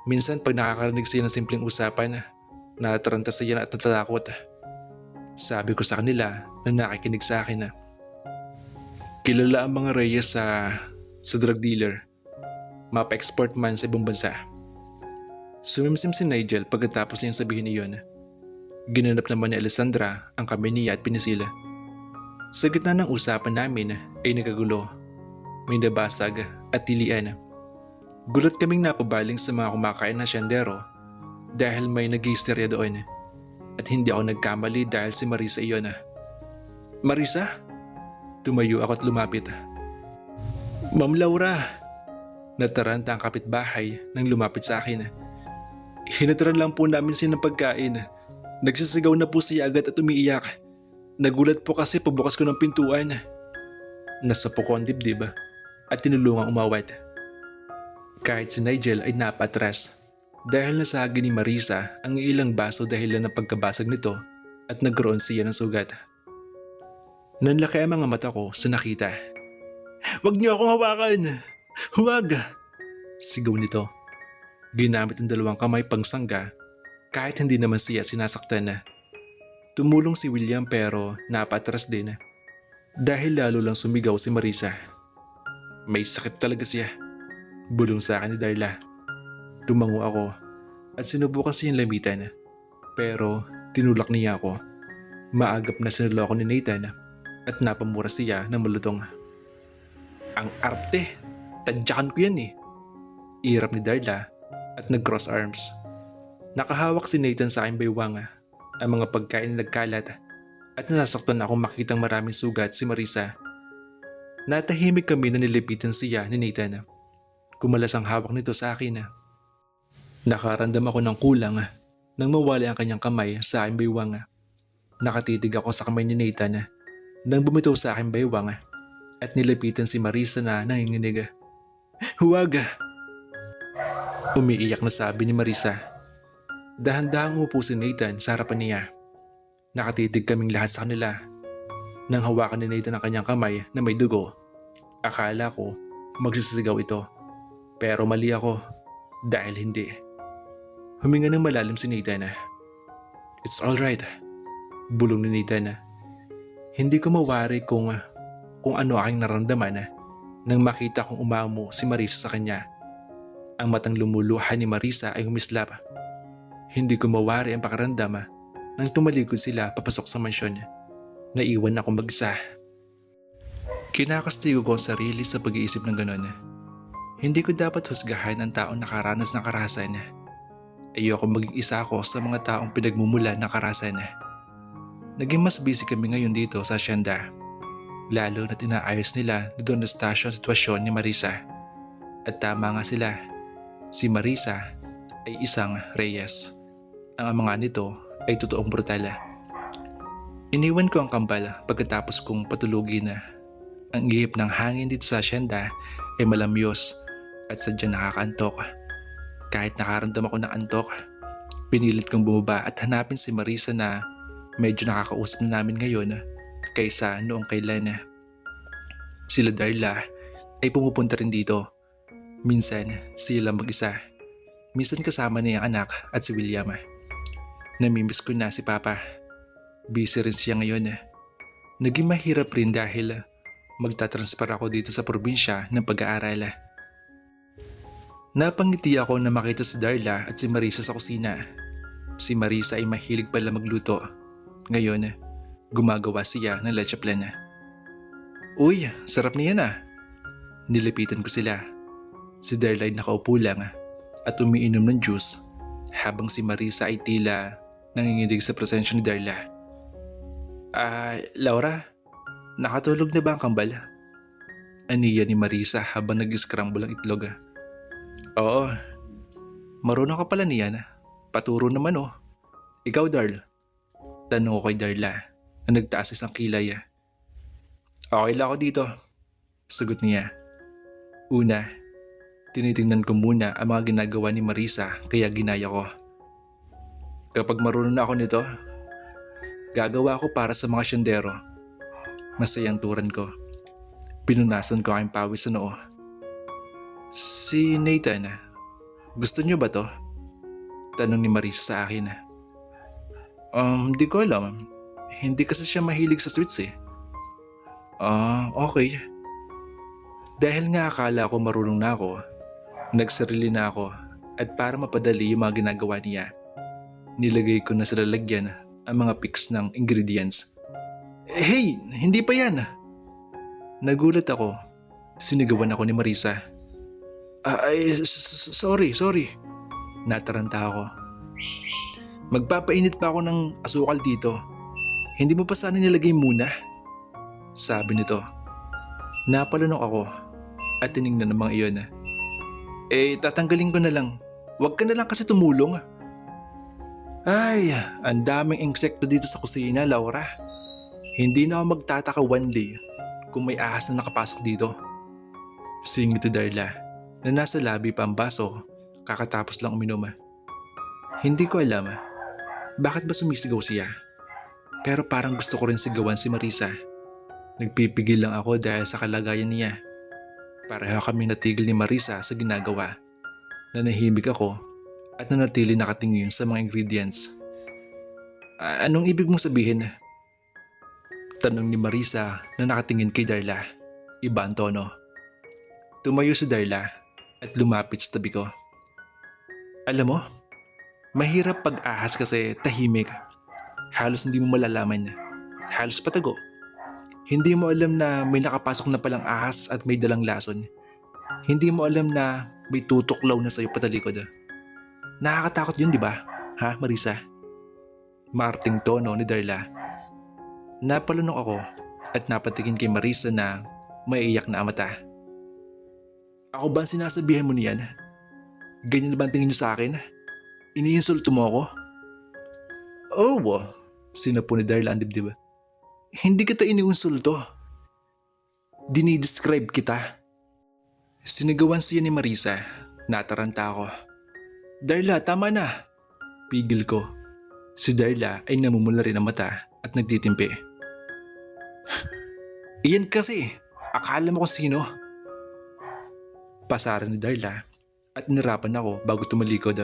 Minsan pag nakakarinig siya ng simpleng usapan, natataranta siya at natatakot. Sabi ko sa kanila na nakikinig sa akin. Kilala ang mga Reyes sa drug dealer. Mapa-export man sa ibang bansa. Sumimsim si Nigel pagkatapos niyang sabihin iyon. Ginanap naman ni Alessandra ang kamay niya at pinisila. Sa gitna ng usapan namin ay nagagulo. May nabasag at tilian. Gulat kaming napabaling sa mga kumakain na siyendero dahil may nag-hysteria doon. At hindi ako nagkamali dahil si Marisa iyon. Marisa? Tumayo ako at lumapit. Ma'am Laura! Nataranta ang kapitbahay nang lumapit sa akin. Hinataran lang po namin siya ng pagkain. Nagsisigaw na po siya agad at umiiyak. Nagulat po kasi pabukas ko ng pintuan. Nasapo ko ang dibdib at tinulungang umawat. Kahit si Nigel ay napatras dahil nasagi ni Marisa ang ilang baso dahilan ng pagkabasag nito at nagkaroon siya ng sugat. Nanlaki ang mga mata ko sa nakita. "Huwag niyo akong hawakan! Huwag!" Sigaw nito. Ginamit ang dalawang kamay pangsangga kahit hindi naman siya sinasaktan. Tumulong si William pero napatras din dahil lalo lang sumigaw si Marisa. May sakit talaga siya. Bulong sa akin ni Darla. Tumango ako at sinubukan siyang lamitan pero tinulak niya ako. Maagap na sinuloko ni Nathan at napamura siya ng malutong. Ang arte! Tadyakan ko yan eh! Irap ni Darla at nag-cross arms. Nakahawak si Nathan sa aking baywang. Ang mga pagkain na nagkalat at nasasaktan ako makitang maraming sugat si Marisa. Natahimik kami na nilipitan siya ni Nathan. Kumalas ang hawak nito sa akin. Nakaramdam ako ng kulang nang mawala ang kanyang kamay sa aking baywang. Nakatitig ako sa kamay ni Nathan nang bumitaw sa aking baywang at nilapitan si Marisa na nanginginig. Huwag! Umiiyak na sabi ni Marisa. Dahan-dahang umupo si Nathan sa harapan niya. Nakatitig kaming lahat sa kanila. Nang hawakan ni Nathan ang kanyang kamay na may dugo, akala ko magsisigaw ito. Pero mali ako dahil hindi. Huminga ng malalim si Nathan. It's alright. Bulong ni Nathan. Hindi ko mawari kung ano aking naramdaman nang makita kong umamo si Marisa sa kanya. Ang matang lumuluha ni Marisa ay humislap. Hindi ko mawari ang pakiramdam nang tumalikod sila papasok sa mansyon. Naiwan ako mag-isa. Kinakastigo ko ang sarili sa pag-iisip ng ganon. Hindi ko dapat husgahan ang taong nakaranas ng karahasan. Ayoko maging isa ako sa mga taong pinagmumula ng karahasan. Naging mas busy kami ngayon dito sa asyenda. Lalo na't inaayos nila ni Don Eustacio ang sitwasyon ni Marisa. At tama nga sila, si Marisa ay isang Reyes. Ang ama nga nito ay totoong brutal. Iniwan ko ang kambal pagkatapos kong patulugin na. Ang ihip ng hangin dito sa asyenda ay malamyos at sadyang nakakaantok. Kahit nakaramdam ako ng antok, pinilit kong bumaba at hanapin si Marisa na medyo nakakausap na namin ngayon kaysa noong kailan. Sila Darla ay pumupunta rin dito. Minsan sila mag-isa. Minsan kasama niya ang anak at si William. Namimiss ko na si Papa. Busy rin siya ngayon. Naging mahirap rin dahil magtatransfer ako dito sa probinsya ng pag-aaral. Napangiti ako na makita si Darla at si Marisa sa kusina. Si Marisa ay mahilig pala magluto. Ngayon, gumagawa siya ng leche plan. Uy, sarap niyan ah. Nilipitan ko sila. Si Darla ay nakaupo lang at umiinom ng juice habang si Marisa ay tila nanginginig sa presensya ni Darla. Laura, nakatulog na ba ang kambal? Aniya ni Marisa habang nag-scramble ang itlog. Oo, marunong ka pala niyan. Paturo naman oh. Ikaw Darl? Tanong ko kay Darla na nagtaas isang kilay. Okay lang ako dito, sagot niya. Una, tinitingnan ko muna ang mga ginagawa ni Marisa kaya ginaya ko. Kapag marunong na ako nito, gagawa ko para sa mga syendero. Masayang turan ko. Pinunasan ko ang pawis sa noo. Si Nathan, gusto niyo ba to? Tanong ni Marisa sa akin. Di ko alam. Hindi kasi siya mahilig sa sweets eh. Okay. Dahil nga akala ko marunong na ako, nagsarili na ako at para mapadali yung mga ginagawa niya, nilagay ko na sa lalagyan ang mga pics ng ingredients. Hey, hindi pa yan! Nagulat ako. Sinigawan ako ni Marisa. Sorry. Nataranta ako. Magpapainit pa ako ng asukal dito. Hindi mo pa sana nilagay muna? Sabi nito. Napalunok ako at tinignan ng mga iyon. Tatanggalin ko na lang. Huwag ka na lang kasi tumulong. Ay, ang daming insekto dito sa kusina, Laura. Hindi na ako magtataka one day kung may ahas na nakapasok dito. Singit ni Darla na nasa labi pa ang baso kakatapos lang uminom. Hindi ko alam bakit ba sumisigaw siya. Pero parang gusto ko rin sigawan si Marisa. Nagpipigil lang ako dahil sa kalagayan niya. Pareho kami natigil ni Marisa sa ginagawa. Nanahimik ako at nanatili nakatingin sa mga ingredients. Anong ibig mong sabihin? Tanong ni Marisa na nakatingin kay Darla. Iba ang tono. Tumayo si Darla at lumapit sa tabi ko. Alam mo, mahirap pag-ahas kasi tahimik. Halos hindi mo malalaman. Halos patago. Hindi mo alam na may nakapasok na palang ahas at may dalang lason. Hindi mo alam na may tutuklaw na sa'yo patalikod. Nakakatakot yun, di ba? Ha, Marisa? Marting tono ni Darla. Napalunok ako at napatingin kay Marisa na maiiyak na ang mata. Ako ba ang sinasabihan mo niyan? Ganyan na ba ang tingin niyo sa akin? Iniinsulto mo ako? Oh, sinapo ni Darla ang dibdib. Hindi kita iniinsulto. Dinidescribe kita. Sinigawan siya ni Marisa. Nataranta ako. Darla, tama na. Pigil ko. Si Darla ay namumula rin ang mata at nagtitimpi. Iyan kasi, akala mo kung sino. Pasara ni Darla at nirapan ako bago tumalikod.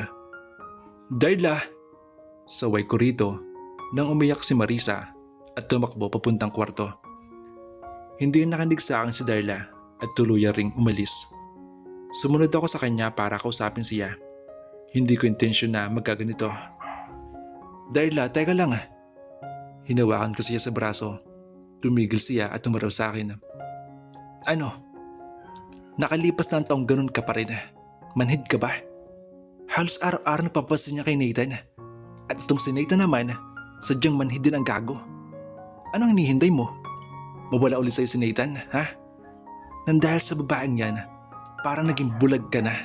Darla! Saway ko rito nang umiyak si Marisa at tumakbo papuntang kwarto. Hindi nakinig sa akin si Darla at tuluyan ring umalis. Sumunod ako sa kanya para kausapin siya. Hindi ko intensyon na magkaganito. Darla, teka lang. Hinawakan ko siya sa braso. Tumigil siya at tumaraw sa akin. Ano? Nakalipas na ang taong ganun ka pa rin. Manhid ka ba? Halos araw-araw napapansin niya kay Nathan. At itong si Nathan naman, sadyang manhid din ang gago. Anong hinihinday mo? Mawala ulit sa'yo si Nathan, ha? Nandahil sa babaeng yan, parang naging bulag ka na.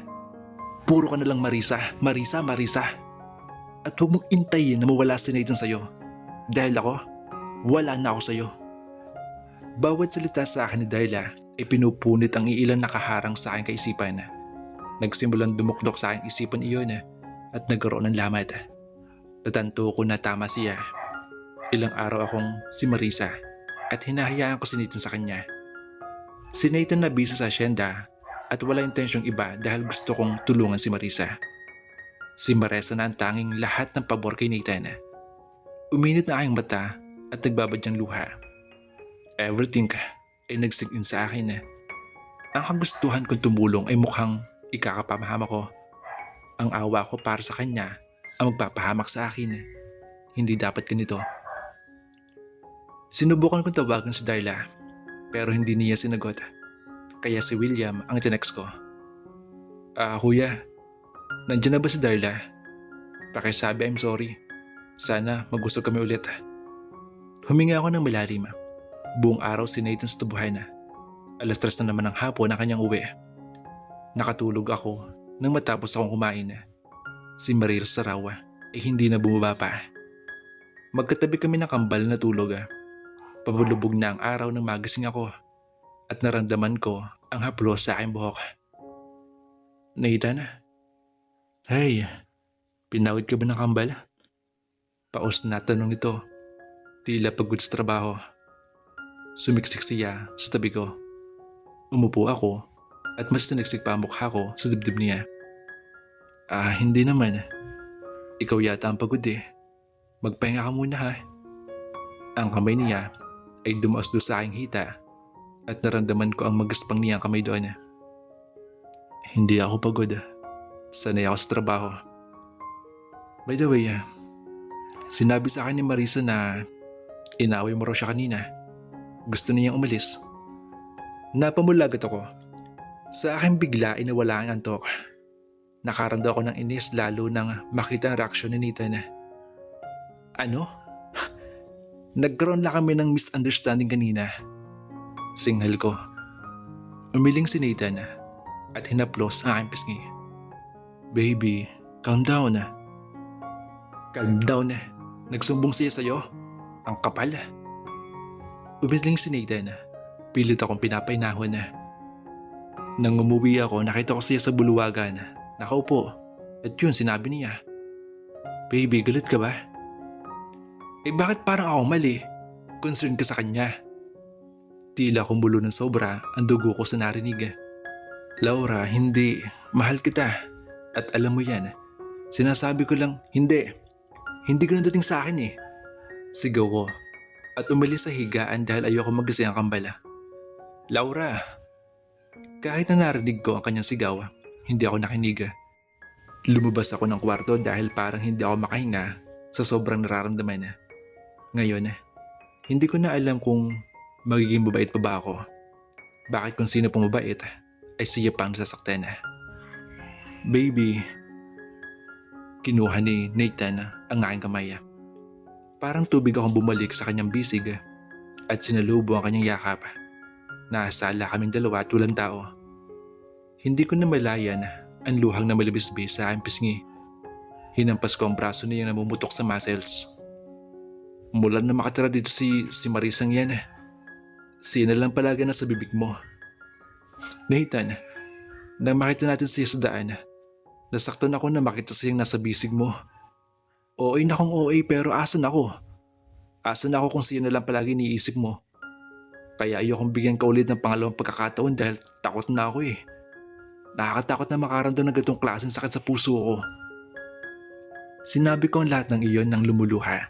Puro ka na lang Marisa, Marisa, Marisa. At huwag mong intayin na mawala si Nathan sa'yo. Dahil ako, wala na ako sa'yo. Bawat salita sa akin ni Darla ay pinupunit ang iilang nakaharang sa aking kaisipan. Nagsimulang dumukdok sa aking isipan iyon at nagkaroon ng lamat. Natanto ko na tama siya. Ilang araw akong si Marisa at hinahayaan ko si Nathan sa kanya. Si Nathan na busy sa asyenda at wala intensyong iba dahil gusto kong tulungan si Marisa. Si Marisa na ang tanging lahat ng pabor kay Nathan. Uminit na aking mata at nagbabadyang luha. Everything ay nagsig in sa akin. Ang kagustuhan kong tumulong ay mukhang ikakapamahama ko. Ang awa ko para sa kanya ang magpapahamak sa akin. Hindi dapat ganito. Sinubukan kong tawagan si Darla pero hindi niya sinagot. Kaya si William ang tinext ko. Kuya, nandiyan na ba si Darla? Pakisabi I'm sorry. Sana mag-usap kami ulit. Huminga ako ng malalim. Buong araw si Nathan sa tubuhay na. 3:00 na naman ng hapon ang kanyang uwi. Nakatulog ako nang matapos akong kumain. Si Maria Sarawa ay hindi na bumaba pa. Magkatabi kami ng kambal na tulog. Pabulubog na ang araw nang magising ako at naramdaman ko ang haplos sa aking buhok. Nathan? Hey, pinawid ka ba ng kambal? Paus na tanong nito. Tila pagod sa trabaho. Sumiksik siya sa tabi ko. Umupo ako at mas siniksik pa ang mukha ko sa dibdib niya. Hindi naman. Ikaw yata ang pagod eh. Magpahinga ka muna ha. Ang kamay niya ay dumaos doon sa aking hita at naramdaman ko ang magaspang niyang kamay doon. Hindi ako pagod. Sanay ako sa trabaho. By the way, sinabi sa akin ni Marisa na inaway mo raw siya kanina. Gusto niyang umalis. Napamulagat ako. Sa akin bigla ay nawala ang antok. Nakaranda ako ng inis lalo nang makita ang reaksyon ni Nathan. Ano? Nagkaroon lang kami ng misunderstanding kanina. Singhal ko. Umiling si Nathan at hinaplos ang aking pisngi. Baby, calm down. Calm down. Nagsumbong siya sa'yo. Ang kapal. Umiling si Nathan. Pilit akong pinapainahon. Nang umuwi ako, nakita ko siya sa buluwagan. Nakaupo. At yun, sinabi niya. Baby, galit ka ba? Bakit parang ako mali? Concerned ka sa kanya. Tila kumulo ng sobra ang dugo ko sa narinig. Laura, hindi. Mahal kita. At alam mo yan. Sinasabi ko lang, hindi. Hindi ka nadating sa akin eh. Sigaw ko. At umalis sa higaan dahil ayoko magising ang kambala. Laura. Kahit na narinig ko ang kanyang sigaw, hindi ako nakinig. Lumabas ako ng kwarto dahil parang hindi ako makahinga sa sobrang nararamdaman. Ngayon, hindi ko na alam kung magiging mabait pa ba ako. Bakit kung sino pong mabait ay siya pang nasasaktan. Baby, kinuha ni Nathan ang aking kamay. Parang tubig akong bumalik sa kanyang bisig at sinalubo ang kanyang yakap. Nasala kaming dalawa at walang tao. Hindi ko na malayan ang luhang na malibisbis sa aking pisngi. Hinampas ko ang braso niya na namumutok sa muscles. Mula na makatira dito si Marisang yan. Siya na lang palaga na sa bibig mo. Nathan, nang makita natin siya sa daan, nasaktan ako na makita siyang nasa bisig mo. OA na kung OA pero asan ako? Asan ako kung siya na lang palagi iniisip mo? Kaya ayokong bigyan ka ulit ng pangalawang pagkakataon dahil takot na ako eh. Nakakatakot na makaramdam ng ganitong klaseng sakit sa puso ko. Sinabi ko ang lahat ng iyon nang lumuluha.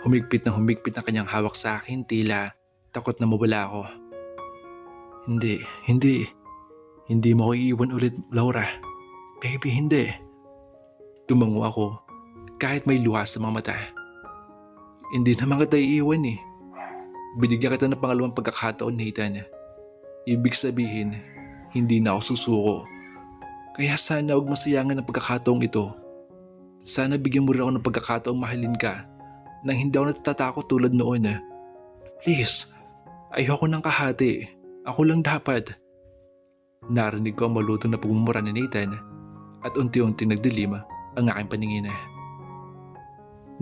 Humigpit ang kanyang hawak sa akin, tila takot na mawala ako. Hindi mo ko iiwan ulit, Laura. Baby, hindi. Tumango ako kahit may luha sa mga mata. Hindi naman kita iiwan eh. Binigyan kita ng pangalawang pagkakataon, Nathan. Ibig sabihin, hindi na ako susuko. Kaya sana huwag masayangan ang pagkakataong ito. Sana bigyan mo rin ako ng pagkakataong mahalin ka nang hindi ako natatakot tulad noon. Please, Ayoko ng kahati. Ako lang dapat. Narinig ko ang malutong na pagmumura ni Nathan at unti-unti nagdilim ang aking paningin.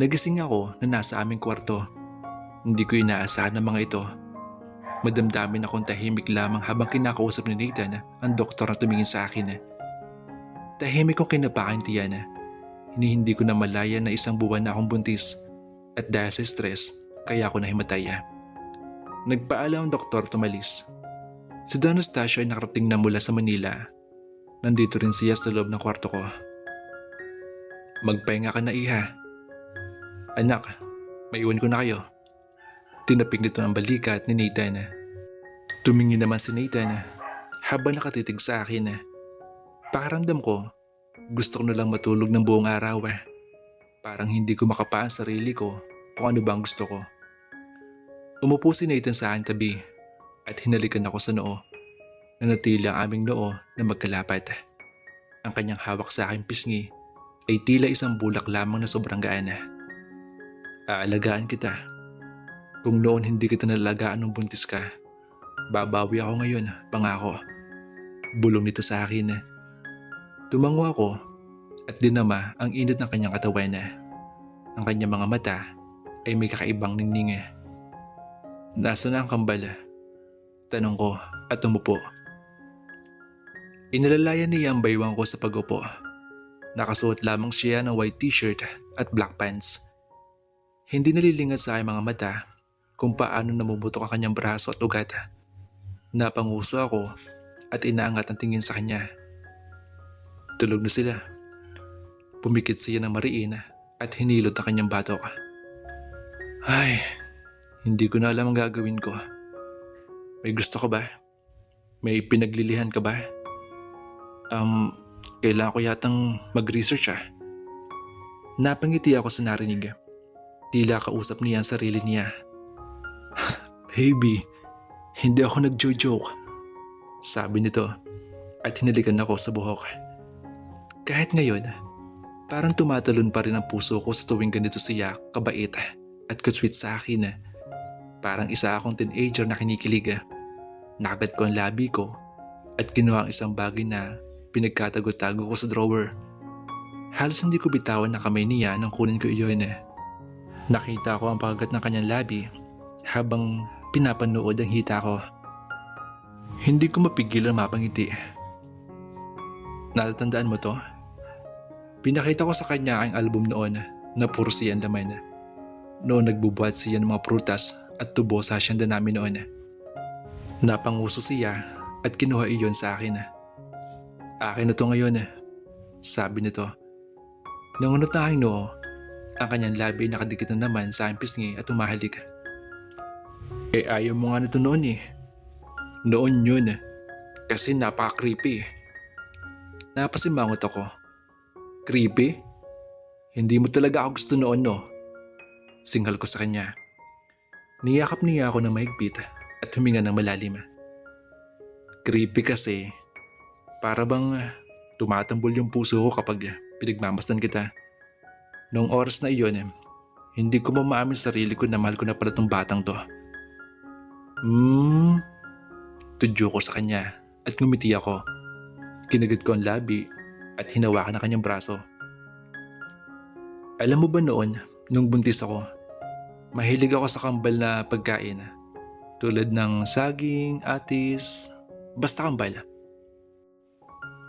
Nagising ako na nasa aming kwarto. Hindi ko inaasahan ng mga ito. Madamdamin akong tahimik lamang habang kinakausap ni Nathan ang doktor na tumingin sa akin. Tahimik kong kinapakan tiyan. Hindi ko na malaya na isang buwan na akong buntis at dahil sa stress, kaya ako nahimatay. Nagpaalam ang doktor tumalis. Si Don Anastasio ay nakarating na mula sa Manila. Nandito rin siya sa loob ng kwarto ko. Magpahinga ka na, iha. Anak, maiwan ko na kayo. Tinapik nito ang balikat ni Nathan. Tumingin naman si Nathan habang nakatitig sa akin. Pakiramdam ko, gusto ko na lang matulog ng buong araw. Parang hindi ko makapaan sarili ko kung ano ba ang gusto ko. Umupo si Nathan sa aking tabi at hinalikan ako sa noo. Nanatili ang aming noo na magkalapat. Ang kanyang hawak sa aking pisngi ay tila isang bulak lamang na sobrang gaan. Aalagaan kita. Kung noon hindi kita nalagaan nung buntis ka, babawi ako ngayon, pangako. Bulong nito sa akin. Tumango ako at dinama ang init ng kanyang katawan. Ang kanyang mga mata ay may kakaibang ningning. Nasaan na ang kambal? Tanong ko at umupo. Inalalayan niya ang baywang ko sa pag-upo. Nakasuot lamang siya ng white t-shirt at black pants. Hindi nalilingad sa aking mga mata kung paano namumutok ang kanyang braso at ugat. Napanguso ako at inaangat ang tingin sa kanya. Tulog na sila. Pumikit siya ng mariin at hinilot ang kanyang batok. Ay, hindi ko na alam ang gagawin ko. May gusto ka ba? May pinaglilihan ka ba? Kailangan ko yatang mag-research . Napangiti ako sa narinig. Tila kausap niya ang sarili niya. Baby, hindi ako nag-joke. Sabi nito at hinalikan ako sa buhok. Kahit ngayon, parang tumatalon pa rin ang puso ko sa tuwing ganito siya kabait at ka-sweet sa akin. Parang isa akong teenager na kinikilig. Nakagat ko ang labi ko at kinuha ang isang bagay na pinagkatago-tago ko sa drawer. Halos hindi ko bitawan na kamay niya nang kunin ko iyon. Nakita ko ang pagkagat ng kanyang labi habang pinapanood ang hita ko. Hindi ko mapigil ang mapangiti. Natatandaan mo to? Pinakita ko sa kanya ang album noon na puro siya ang laman. Noon nagbubuhat siya ng mga prutas at tubo sa asyenda namin noon. Napanguso siya at kinuha iyon sa akin. Akin na to ngayon, sabi nito. Nangunot na aking noo, ang kanyang labi ay nakadikit na naman sa aking pisngi at humahalik. Ayaw mo nga nito noon . Noon yun, kasi napaka-creepy . Napasimangot ako. Creepy? Hindi mo talaga ako gusto noon, no? Singhal ko sa kanya. Niyakap niya ako ng mahigpit at huminga ng malalim. Creepy kasi, para bang tumatambol yung puso ko kapag pinagmamasdan kita. Noong oras na iyon, hindi ko mamaamin sa sarili ko na mahal ko na pala tong batang to. Tudyo ko sa kanya at ngumiti ako. Kinagat ko ang labi at hinawakan ang kanyang braso. Alam mo ba noon, nung buntis ako, mahilig ako sa kambal na pagkain. Tulad ng saging, atis, basta kambal.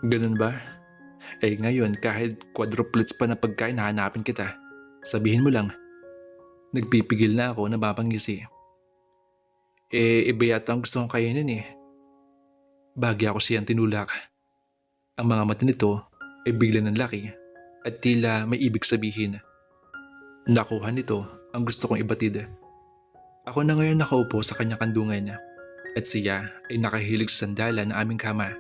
Ganun ba? Ngayon kahit quadruplets pa na pagkain hahanapin kita. Sabihin mo lang. Nagpipigil na ako na mapangisi. Iba yata ang gusto kong kainin . Bagya ko siyang tinulak. Ang mga mata nito ay bigla ng laki at tila may ibig sabihin. Nakuha nito ang gusto kong ibatid. Ako na ngayon nakaupo sa kanyang kandungan at siya ay nakahilig sa sandalan ng aming kama.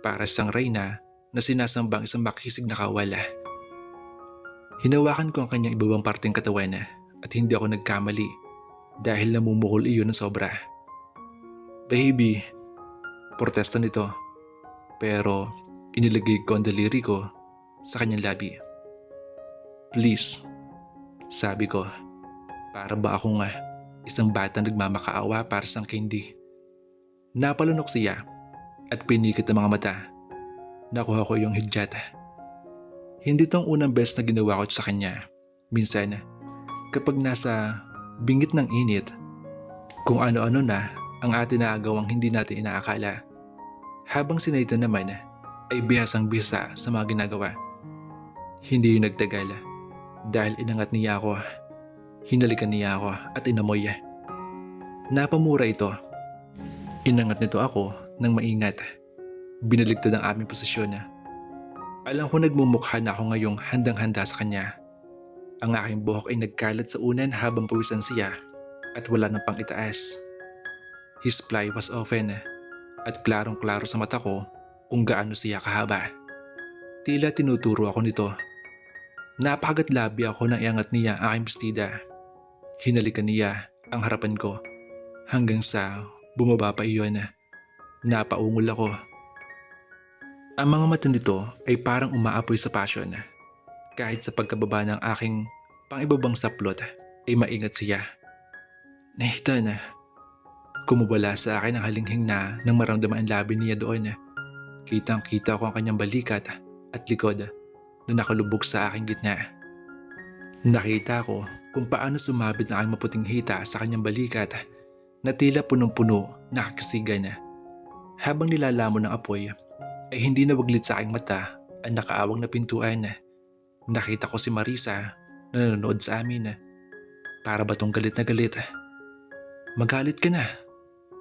Para siyang reyna na sinasambang isang makisig na kawala. Hinawakan ko ang kanyang ibabang parteng katawan at hindi ako nagkamali dahil namumukol iyon ng sobra. Baby, protesta nito. Pero inilagay ko ang daliri ko sa kanyang labi. Please, sabi ko, para ba akong isang batang nagmamakaawa para sa candy. Napalunok siya at pinikit ang mga mata. Nakuha ko yung hidyat. Hindi tong unang beses na ginawa ko sa kanya. Minsan, kapag nasa bingit ng init, kung ano-ano na ang atin naagawang hindi natin inaakala. Habang si Nathan naman ay bihasang bisa sa mga ginagawa. Hindi yung nagtagal dahil inangat niya ako. Hinalikan niya ako at inamoy. Napamura ito. Inangat nito ako ng maingat. Binaligtad ang aming posisyon. Alam ko nagmumukha na ako ngayong handang-handa sa kanya. Ang aking buhok ay nagkalat sa unan habang pawisan siya at wala nang pang itaas. His fly was open at klarong-klaro sa mata ko kung gaano siya kahaba. Tila tinuturo ako nito. Napakagatlabi ako nang iangat niya ang aking bestida. Hinalikan niya ang harapan ko hanggang sa bumaba pa iyon. Napaungol ako. Ang mga mata nito ay parang umaapoy sa passion. Kahit sa pagkababa ng aking pangibabang saplot ay maingat siya. Nathan, kumubala sa akin ang halinghing na nang maramdaman ang labi niya doon. Kitang-kita ko ang kanyang balikat at likod na nakalubog sa aking gitna. Nakita ko kung paano sumabit na aking maputing hita sa kanyang balikat na tila punong-puno nakakasigan. Habang nilalamon ng apoy ay hindi nawaglit sa aking mata ang nakaawang na pintuan. Nakita ko si Marisa na nanonood sa amin. Para ba tong galit na galit? Magalit ka na.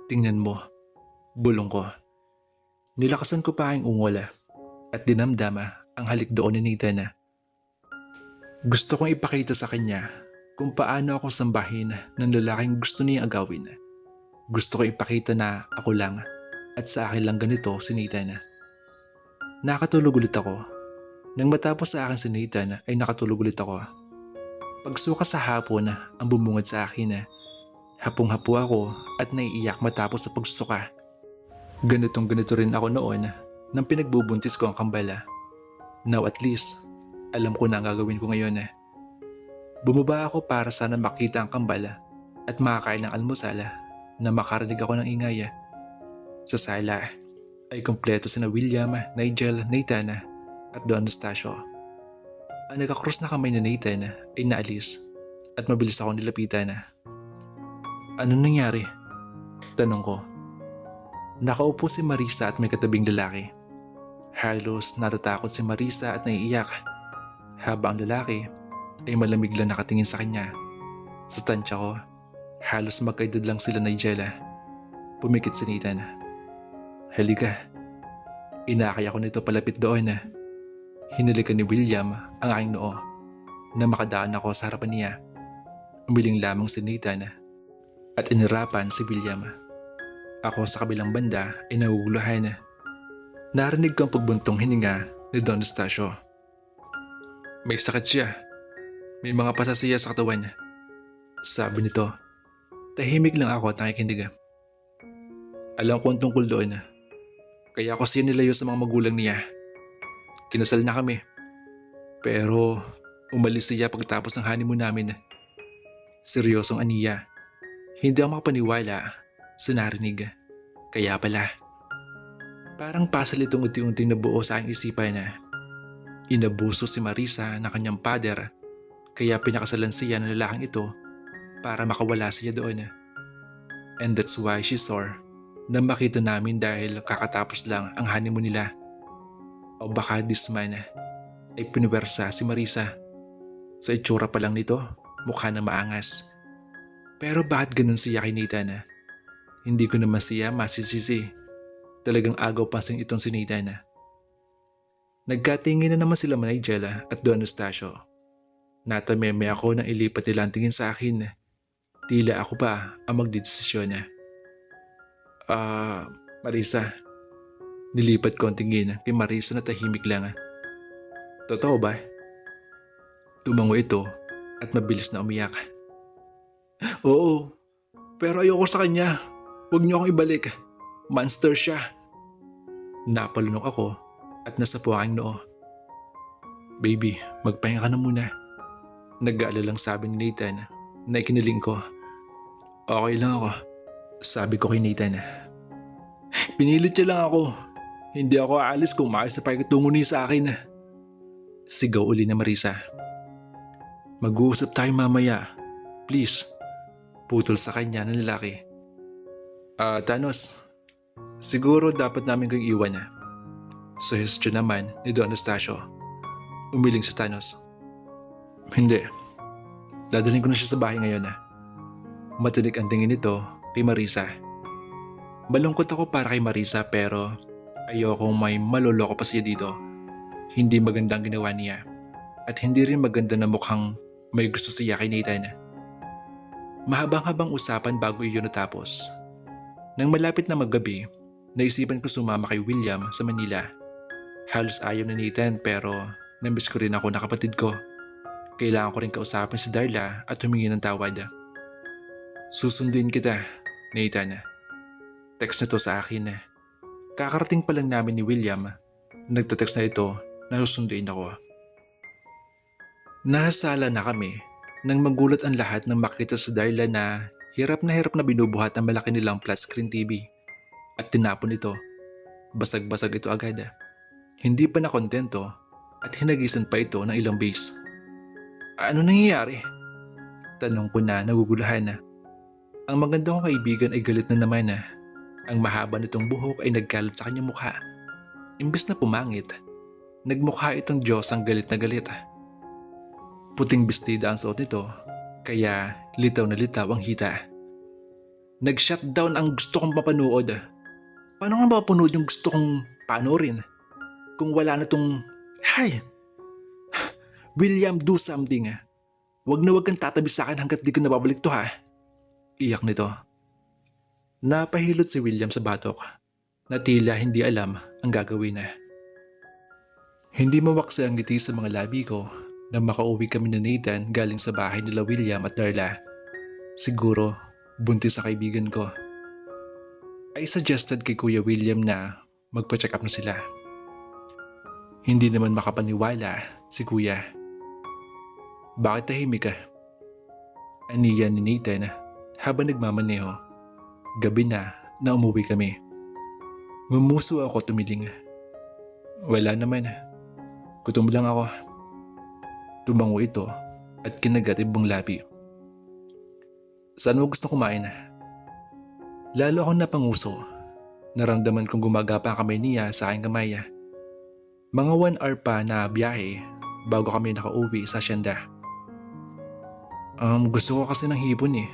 Tingnan mo. Bulong ko. Nilakasan ko pa aking ungol at dinamdam ang halik doon ni Nathan. Gusto kong ipakita sa kanya kung paano ako sambahin ng lalaking gusto niya agawin. Gusto ko ipakita na ako lang at sa akin lang ganito si Nathan. Nakatulog ulit ako. Nang matapos sa akin si Nathan ay nakatulog ulit ako. Pagsuka sa hapon ang bumungad sa akin. Hapong-hapo ako at naiiyak matapos sa pagsuka. Ganito rin ako noon nang pinagbubuntis ko ang kambala. Now at least, alam ko na ang gagawin ko ngayon. Bumaba ako para sana makita ang kambala at makakain ng almusal na makarinig ako ng ingay. Sa sala ay kumpleto sina William, Nigel, Nathan at Don Anastasio. Ang nagkakross na kamay ni Nathan ay naalis at mabilis ako nilapitan. Ano nangyari? Tanong ko. Nakaupo si Marisa at may katabing lalaki. Halos natatakot si Marisa at naiiyak, habang ang lalaki ay malamig lang nakatingin sa kanya. Sa tansya ko, halos magkaedad lang sila Nigella. Pumikit si Nathan. Halika. Inakay ako nito palapit doon. Hinalikan ni William ang aking noo na makadaan ako sa harapan niya. Umiling lamang si Nathan at inirapan si William. Ako sa kabilang banda ay naguguluhan. Narinig ko ang pagbuntong hininga ni Don Anastasio. May sakit siya. May mga pasasiya sa katawan. Sabi nito. Tahimik lang ako at nakikinig. Alam ko ang tungkol doon. Kaya ako siya nilayo sa mga magulang niya. Kinasal na kami. Pero umalis siya pagtapos ng honeymoon namin. Seryosong aniya. Hindi ako makapaniwala sa narinig. Kaya pala. Parang pasal itong unti-unting nabuo sa aking isipan na inabuso si Marisa ng kanyang pader kaya pinakasalan siya ng lalaking ito para makawala siya doon. And that's why she sore na makita namin dahil kakatapos lang ang honeymoon nila. O baka this man ay pinuwersa si Marisa. Sa itsura pa lang nito, mukha na maangas. Pero bakit ganun siya kay Nathan? Hindi ko naman siya masisisi. Talagang agaw pasing itong si Nathan. Nagkatingin na naman sila Nigella at Don Anastasio. Natameme ako nang ilipat nila ang tingin sa akin. Tila ako pa ang magdedesisyon. Marisa. Nilipat ko ang tingin kay Marisa na tahimik lang. Totoo ba? Tumango ito at mabilis na umiyak. Oo, pero ayoko sa kanya. Huwag niyo akong ibalik. Monster siya. Napalunok ako at nasapo ang noo. Baby, magpahinga ka na muna. Nag-aalalang sabi ni Nathan na ikiniling ko. Okay lang ako, sabi ko kay Nathan. Pinilit niya lang ako. Hindi ako aalis kung maayos na pakikitungo niya sa akin. Sigaw uli na Marisa. Mag-uusap tayo mamaya. Please. Putol sa kanya ng lalaki. Thanos, siguro dapat namin kang iwan na. Suggestion naman ni Don Anastasio. Umiling si Thanos. Hindi. Dadalhin ko na siya sa bahay ngayon. Matinik ang tingin nito kay Marisa. Malungkot ako para kay Marisa pero ayokong may maloloko pa siya dito. Hindi magandang ginawa niya. At hindi rin maganda na mukhang may gusto siya kay Nathan. Mahabang-habang usapan bago iyon natapos. Nang malapit na maggabi, naisipan ko sumama kay William sa Manila. Halos ayaw na Nathan pero namiss ko rin ako na kapatid ko. Kailangan ko rin kausapin si Darla at humingi ng tawad. Susundin kita, Nathan. Text na to sa akin. Kakarating pa lang namin ni William. Nagtatext na ito na susunduin ako. Nasa sala na kami nang magulat ang lahat nang makita sa Darla na hirap na binubuhat ang malaki nilang flat screen TV. At tinapon ito. Basag-basag ito agad. Hindi pa nakontento at hinagisan pa ito ng ilang base. Ano nangyayari? Tanong ko na nagugulahan. Ang maganda kong kaibigan ay galit na naman. Ang mahaba nitong buhok ay nagkalat sa kanyang mukha. Imbes na pumangit, nagmukha itong Diyos ang galit na galit. Puting bestida ang suot nito, kaya litaw na litaw ang hita. Nag-shutdown ang gusto kong mapanood. Paano nga mapapanood yung gusto kong panoorin? Kung wala na tong... Hay! William, do something. Wag na wag kang tatabi sa akin hanggat di ka nababalik to ha. Iyak nito. Napahilot si William sa batok na tila hindi alam ang gagawin na. Hindi mawaksa ang ngiti sa mga labi ko nang makauwi kami ni Nathan galing sa bahay nila William at Darla. Siguro buntis sa kaibigan ko. I suggested kay Kuya William na magpa-check up na sila. Hindi naman makapaniwala si Kuya. Bakit tahimik ka? Aniya ni Nathan habang nagmamaneho. Gabi na umuwi kami. Ngumuso ako tumiling. Wala naman. Gutom lang ako. Tumango ito at kinagat ibang labi. Saan mo gusto kumain? Lalo akong napanguso. Naramdaman kong gumagapa ang kamay niya sa aking kamay. Mga 1 hour pa na biyahe bago kami nakauwi sa asyenda. Gusto ko kasi ng hipon eh.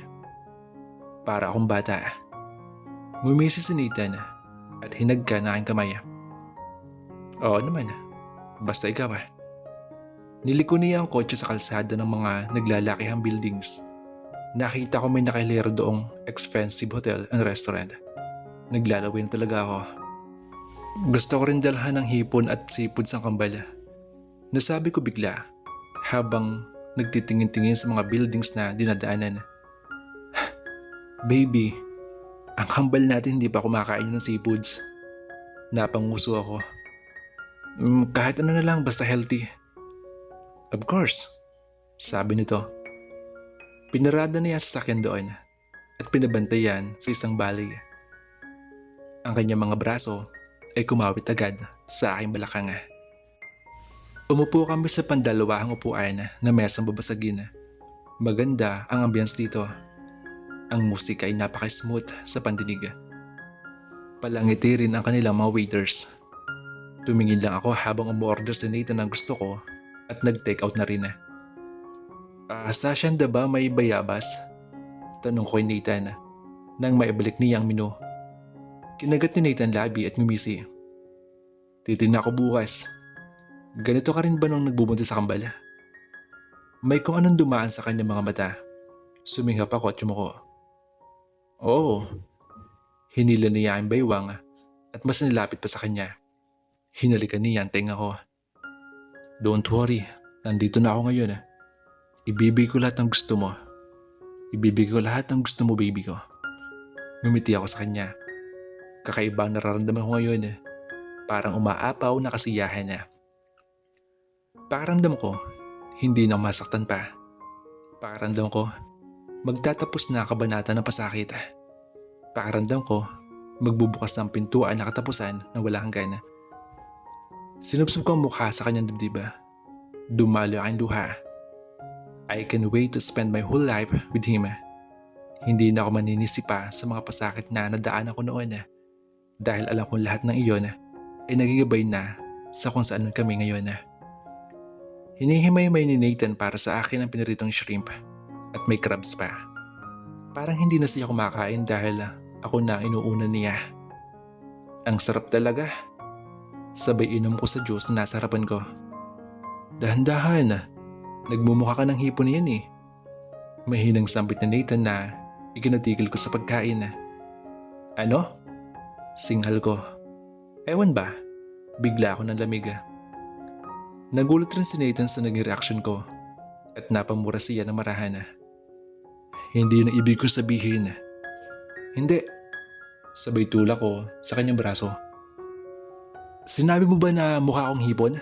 Para akong bata. Ngumisi si Nathan at hinagka na aking kamay. Oo naman, basta ikaw . Niliko niya ang kotse sa kalsada ng mga naglalakihang buildings. Nakita ko may nakahilero doong expensive hotel and restaurant. Naglalawin talaga ako. Gusto ko rin dalhan ng hipon at seafood sa kambal. Nasabi ko bigla habang nagtitingin-tingin sa mga buildings na dinadaanan. Baby, ang kambal natin hindi pa kumakain ng seafoods. Napanguso ako. Kahit ano na lang basta healthy. Of course, sabi nito. Pinarada niya sa sasakyan doon at pinabantayan sa isang balay. Ang kanyang mga braso ay kumawit agad sa aking balakang. Umupo kami sa pandalawahang upuan na mesang babasagin. Maganda ang ambience dito. Ang musika ay napaka-smooth sa pandinig. Palangiti rin ang kanilang mga waiters. Tumingin lang ako habang umorder si Nathan ng gusto ko at nag-take out na rin. Sa asyenda ba may bayabas? Tanong ko kay Nathan nang maibalik niya ang menu. Kinagat ni Nathan labi at ngumisi. Titignan ko bukas. Ganito ka rin ba nung nagbubuntis sa kambal? May kung anong dumaan sa kanyang mga mata. Sumingap ako at yumuko. Oo. Hinila niya ang baywang at mas nilapit pa sa kanya. Hinalikan niya ang tenga ko. Don't worry, nandito na ako ngayon. Ibibigay ko lahat ng gusto mo. Ibibigay ko lahat ng gusto mo, baby ko. Ngumiti ako sa kanya. Kakaiba ang nararamdaman ko ngayon. Parang umaapaw na kasiyahan na. Pakiramdam ko, hindi na masaktan pa. Pakiramdam ko, Magtatapos na ang kabanata ng pasakit. Pakiramdam ko, magbubukas ng pintuan na katapusan ng wala hanggan. Sinubsob ko ang mukha sa kanyang dibdib. Dumalo ang luha. I can wait to spend my whole life with him. Hindi na ako maninisi pa sa mga pasakit na nadaanan ko noon dahil alam kong lahat ng iyon ay nagigabay na sa kung saan kami ngayon. Hinihimay-may ni Nathan para sa akin ang piniritong shrimp at may crabs pa. Parang hindi na siya kumakain dahil ako na inuuna niya. Ang sarap talaga. Sabay inom ko sa juice na nasa harapan ko. Dahan-dahan, nagmumukha ka ng hipon niyan eh. Mahinang sambit na Nathan na ikinatigil ko sa pagkain. Ano? Singhal ko. Ewan ba? Bigla ako ng lamig. Nagulat rin si Nathan sa naging reaksyon ko at napamura siya ng marahan. Hindi na ibig ko sabihin. Hindi. Sabay tulak ko sa kanyang braso. Sinabi mo ba na mukha akong hipon?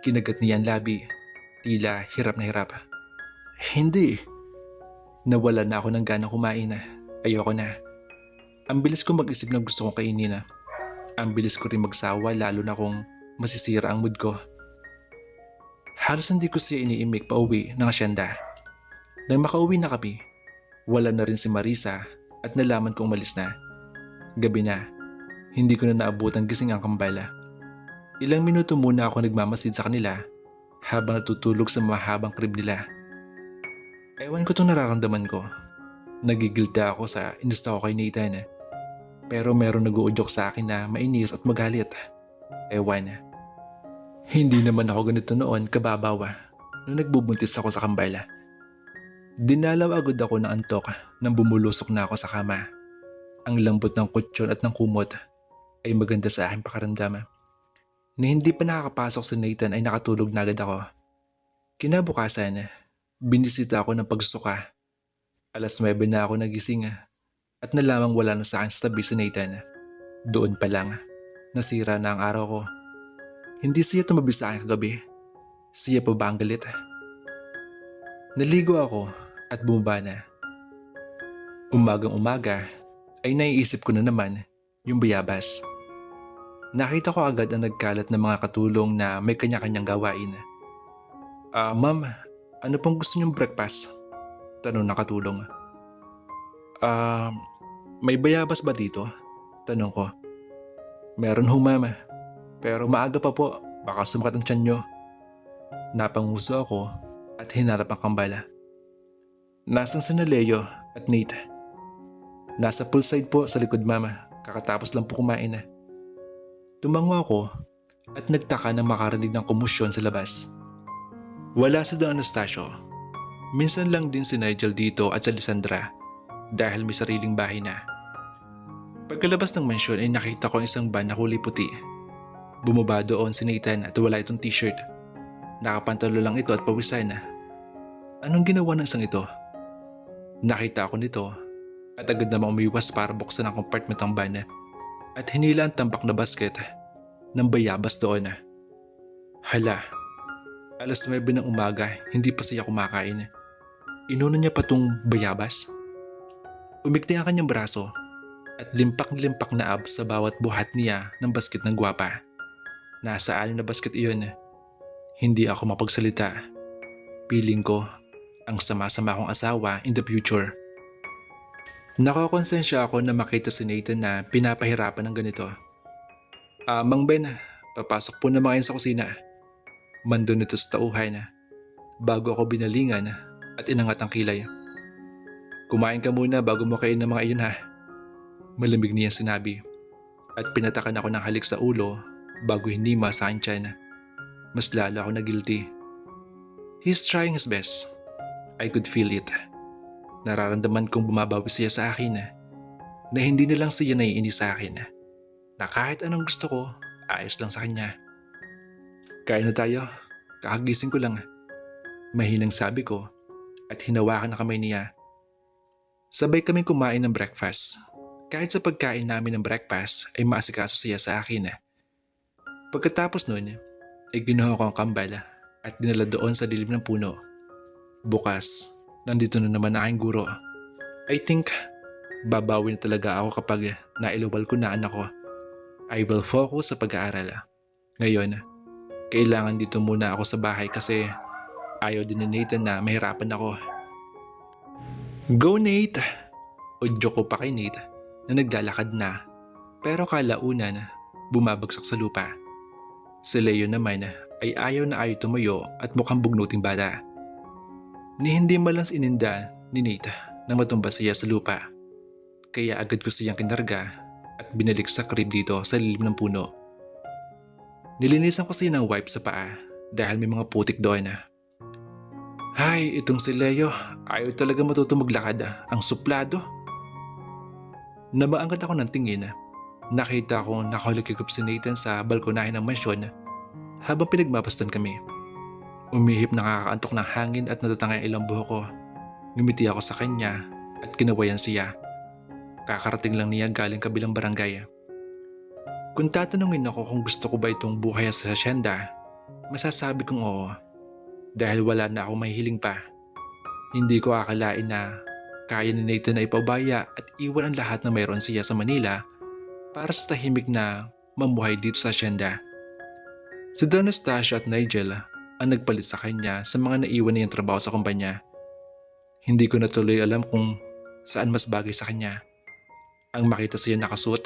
Kinagat niya ang labi. Tila hirap na hirap. Hindi. Nawala na ako ng gana kumain. Ayoko na. Ang bilis ko mag-isip na gusto kong kainin. Ang bilis ko rin magsawa lalo na kung masisira ang mood ko. Halos hindi ko siya iniimik pa uwi ng asyenda. Nang makauwi na kami, wala na rin si Marisa at nalaman kong umalis na. Gabi na, hindi ko na naabot ang gising ang kambala. Ilang minuto muna ako nagmamasid sa kanila habang natutulog sa mahabang crib nila. Ewan ko itong nararamdaman ko. Nagigilta ako sa inusta ko kay Nathan. Pero meron nag-uudyok sa akin na mainis at magalit. Ewan. Hindi naman ako ganito noon kababaw nung nagbubuntis ako sa kambala. Dinalaw agad ako ng antok nang bumulusok na ako sa kama. Ang lambot ng kutsyon at ng kumot ay maganda sa aking pakaramdam. Na hindi pa nakakapasok si Nathan ay nakatulog na agad ako. Kinabukasan, binisita ako ng pagsusuka. Alas 9 na ako nagising at nalamang wala na sa akin sa tabi si Nathan. Doon pa lang, nasira na ang araw ko. Hindi siya tumabi sa akin kagabi. Siya pa ba ang galit? Naligo ako at bumaba na. Umagang umaga ay naiisip ko na naman yung bayabas. Nakita ko agad ang nagkalat ng mga katulong na may kanya-kanyang gawain. Ma'am, ano pong gusto niyong breakfast? Tanong ng katulong. May bayabas ba dito? Tanong ko. Meron ho ma'am, pero maaga pa po, baka sumakat ang tiyan niyo. Napanguso ako at hinarap ang kambala. Nasaan si Leo at Nate? Nasa poolside po sa likod mama, kakatapos lang po kumain. Tumango ako at nagtaka na makarinig ng komusyon sa labas. Wala si Don Anastasio. Minsan lang din si Nigel dito at si Alessandra dahil may sariling bahay na. Pagkalabas ng mansyon ay nakita ko ang isang van na kulay puti. Bumaba doon si Nathan at wala itong t-shirt. Nakapantalo lang ito at pawisan. Anong ginawa ng isang ito? Nakita ako nito at agad namang umiwas para buksan ang compartment ng van at hinila ang tambak na basket ng bayabas doon. Hala, alas 9 ng umaga hindi pa siya kumakain. Inuna niya pa tong bayabas. Umikti ang kanyang braso at limpak na abs sa bawat buhat niya ng basket ng gwapa. Nasa 6 na basket iyon. Hindi ako mapagsalita. Piling ko ang sama-sama kong asawa in the future. Nakakonsensya ako na makita si Nathan na pinapahirapan ng ganito. Mang Ben, papasok po naman kayo sa kusina. Mando nito sa tauhan bago ako binalingan at inangat ang kilay. Kumain ka muna bago mo kain ng mga iyon ha. Malamig niya sinabi at pinatakan ako ng halik sa ulo bago hinima sa akin tiyan. Mas lalo ako na guilty. He's trying his best. I could feel it. Nararamdaman kong bumabawi siya sa akin na hindi na lang siya naiinis sa akin na kahit anong gusto ko, ayos lang sa kanya. Kain na tayo, kakagising ko lang. Mahinang sabi ko at hinawakan na kamay niya. Sabay kami kumain ng breakfast. Kahit sa pagkain namin ng breakfast ay maasikaso siya sa akin. Pagkatapos nun ay ginuha ko ang kambal at dinala doon sa dilim ng puno. Bukas Nandito na naman ang aking guro. I think babawi na talaga ako kapag nailuwal ko na anak ko. I will focus sa pag-aaral. Ngayon, kailangan dito muna ako sa bahay kasi ayaw din ni Nathan na mahirapan ako. Go Nate! Udyo ko pa kay Nate na naglalakad na pero kalaunan bumabagsak sa lupa. Si Leo naman ay ayaw na ayaw tumayo at mukhang bugnuting bata. Ni hindi malans ininda ni Nate na matumba siya sa lupa. Kaya agad ko siyang kinarga at binalik sa crib dito sa lilim ng puno. Nilinisan ko siya ng wipe sa paa dahil may mga putik doon. Hay, itong si Leo, ayaw talaga matuto maglakad, ang suplado. Namaangat ako ng tingin. Nakita ko nakahulikikip si Nathan sa balkonahe ng mansyon habang pinagmapastan kami. Umihip nakakaantok ng hangin at natatangay ang ilang buhok ko. Ngumiti ako sa kanya at kinawayan siya. Kakarating lang niya galing kabilang barangay. Kung tatanungin ako kung gusto ko ba itong buhay sa hacienda, masasabi kong oo. Dahil wala na akong mahihiling pa. Hindi ko akalain na kaya ni Nathan na ipaubaya at iwan ang lahat na mayroon siya sa Manila para sa tahimik na mamuhay dito sa hacienda. Si Don Anastacio at Nigel ang nagpalit sa kanya sa mga naiwan niyang trabaho sa kumpanya. Hindi ko na tuloy alam kung saan mas bagay sa kanya. Ang makita siya nakasuot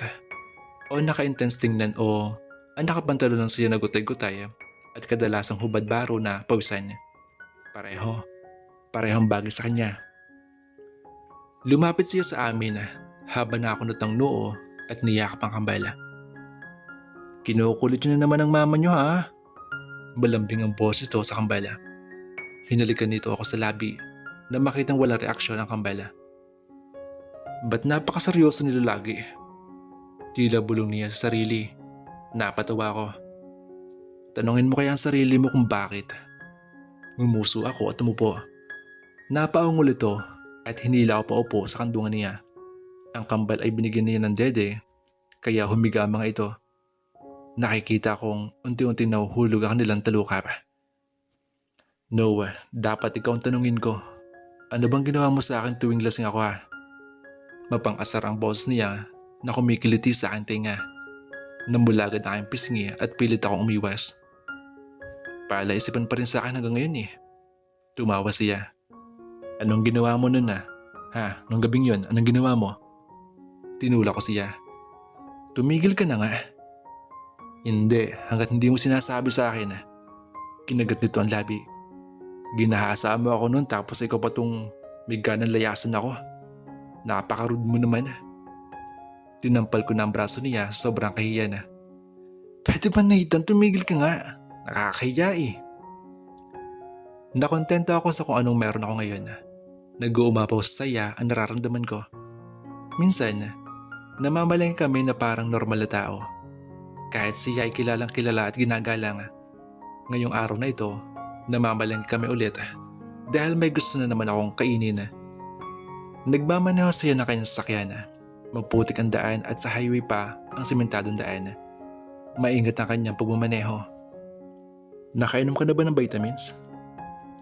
o naka-intense tingnan o ang nakapantalo lang siya na gutay-gutay at kadalasang hubad baro na pawisan. Parehong bagay sa kanya. Lumapit siya sa amin habang nakunot ng noo at niyakap ang kambal. Kinukulit niyo na naman ang mama niyo ha? Balambing ang boses ito sa kambal. Hinalikan nito ako sa labi na makitang walang reaksyon ang kambal. Ba't napakaseryoso nila lagi? Tila bulong niya sa sarili. Napatawa ko. Tanungin mo kaya ang sarili mo kung bakit. Ngumuso ako at tumupo. Napaungol ito at hinila ko pa upo sa kandungan niya. Ang kambal ay binigyan niya ng dede kaya humiga ang mga ito. Nakikita kong unti-unti nahuhulog ang kanilang talukap. No, dapat ikaw ang tanungin ko. Ano bang ginawa mo sa akin tuwing lasing ako ha? Mapang-asar ang boses niya na kumikiliti sa aking tinga. Namulagad ang aking pisngi at pilit akong umiwas. Palaisipan pa rin sa akin hanggang ngayon eh. Tumawa siya. Anong ginawa mo nun Ha? Nung gabing yun, anong ginawa mo? Tinula ko siya. Tumigil ka na nga. Hindi, hanggat hindi mo sinasabi sa akin. Kinagat nito ang labi. Ginahasa mo ako nun tapos ikaw pa tong may ganang layasan ako. Napakarude mo naman. Tinampal ko na ang braso niya sa sobrang kahiya na. Pwede ba Nathan, tumigil ka nga? Nakakahiya eh. Nakontento ako sa kung anong meron ako ngayon. Nag-uumapaw sa saya ang nararamdaman ko. Minsan, namamalengke kami na parang normal na tao. Kahit siya ay kilalang kilala at ginagalang. Ngayong araw na ito, namamalengke kami ulit dahil may gusto na naman akong kainin. Nagmamaneho siya ng kanyang sasakyan. Maputik ang daan at sa highway pa ang simentadong daan. Maingat ang kanyang pagmamaneho. Nakainom ka na ba ng vitamins?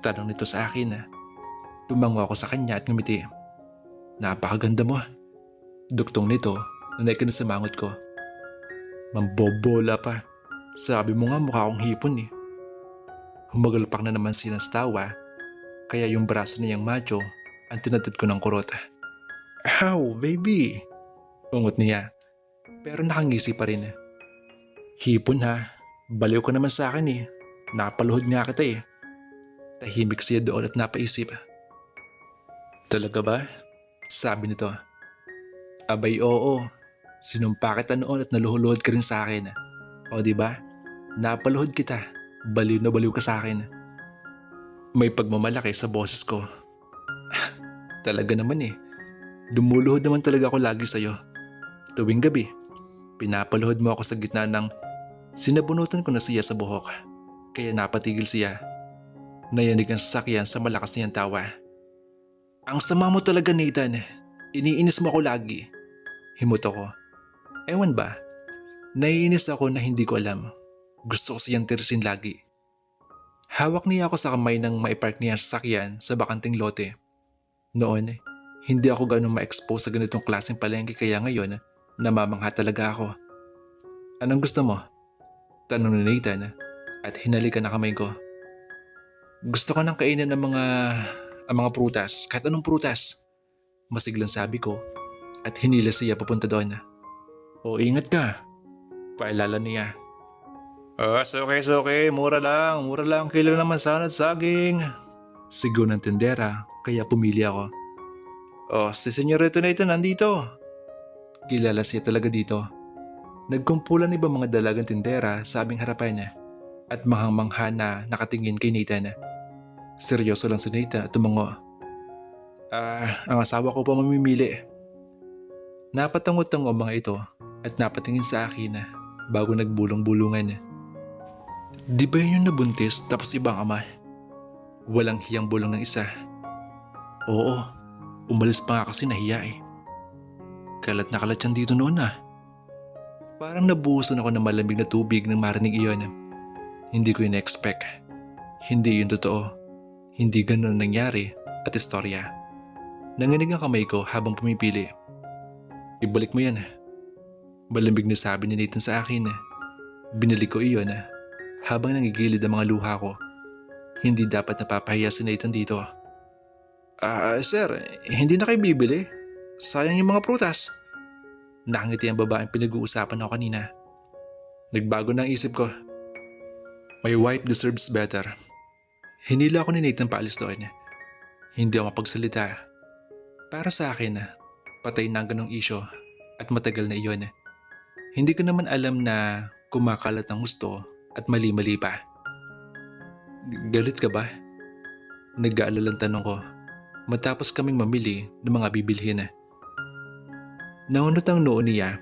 Tanong nito sa akin. Tumango ako sa kanya at ngumiti. Napakaganda mo. Duktong nito, nanay ka na sa mangot ko. Mambobola pa. Sabi mo nga mukha akong hipon eh. Humagalpak na naman siya ng tawa, kaya yung braso niyang macho ang tinatid ko ng kurot. Ow, baby! Ungot niya, pero nakangisi pa rin. Hipon ha, baliw ka naman sa akin eh. Napaluhod nga kita eh. Tahimik siya doon at napaisip. Talaga ba? Sabi nito. Abay oo, sinumpa kita noon at naluhuluhod ka rin sa akin. O diba? Napaluhod kita, baliw na baliw ka sa akin. May pagmamalaki sa boses ko. Talaga naman eh, dumuluhod naman talaga ako lagi sa'yo. Tuwing gabi, pinapaluhod mo ako sa gitna ng sinabunutan ko na siya sa buhok. Kaya napatigil siya. Nayanig ang sasakyan sa malakas niyang tawa. Ang sama mo talaga Nathan, iniinis mo ako lagi. Himut ako. Ewan ba, naiinis ako na hindi ko alam. Gusto ko siyang tirisin lagi. Hawak niya ako sa kamay nang maipark niya ang sasakyan sa bakanting lote. Noon, hindi ako ganun ma-expose sa ganitong klaseng palengke kaya ngayon, namamangha talaga ako. Anong gusto mo? Tanong ni Nathan at hinalikan na kamay ko. Gusto ko nang kainin ang mga prutas, kahit anong prutas. Masiglang sabi ko at hinila siya papunta doon. O ingat ka, paalala niya. Okay, mura lang, kilo naman sana at saging. Sigaw ng tendera, kaya pumili ako. Si Senyorito Nathan nandito. Kilala siya talaga dito. Nagkumpulan iba mga dalagang tindera sa aming harapan at manghang-mangha na nakatingin kay Nathan. Seryoso lang si Nathan at tumango. Ang asawa ko pa mamimili. Napatangot-tango ang mga ito at napatingin sa akin bago nagbulong-bulungan. Di ba yun yung nabuntis tapos ibang ama? Walang hiyang bulong ng isa. Oo, umalis pa nga kasi nahiya eh. Kalat na kalat yan dito noon Parang nabuhusan ako ng malamig na tubig nang marinig iyon. Hindi ko in-expect. Hindi yun totoo. Hindi ganun nangyari at istorya. Nanginig ang kamay ko habang pumipili. Ibalik mo yan. Malamig na sabi ni Nathan sa akin. Binalik ko iyon habang nangigilid ang mga luha ko. Hindi dapat napapahiya si Nathan dito. Sir, hindi na kayo bibili. Sayang yung mga prutas. Nakangiti ang babaeng pinag-uusapan ako kanina. Nagbago na ang isip ko. My wife deserves better. Hinila ako ni Nathan paalis doon. Hindi ako mapagsalita. Para sa akin, patay na ang ganong isyo at matagal na iyon. Hindi ko naman alam na kumakalat ang gusto at mali-mali pa. Galit ka ba? Nag-aalalang tanong ko matapos kaming mamili ng mga bibilhin. Naunot ang noo niya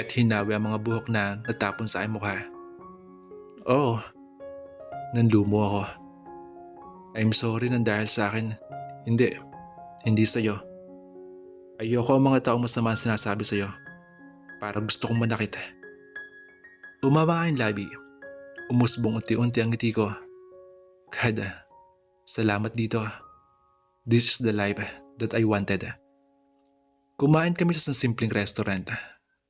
at hinawi ang mga buhok na natapon sa aking mukha. Oo, nanlumo ako. I'm sorry nang dahil sa akin. Hindi sa'yo. Ayoko ang mga taong masama ang sinasabi sa'yo. Para gusto kong manakit. Umaba ang labi. Umusbong unti-unti ang ngiti ko. God, salamat dito. This is the life that I wanted. Kumain kami sa simpleng restaurant.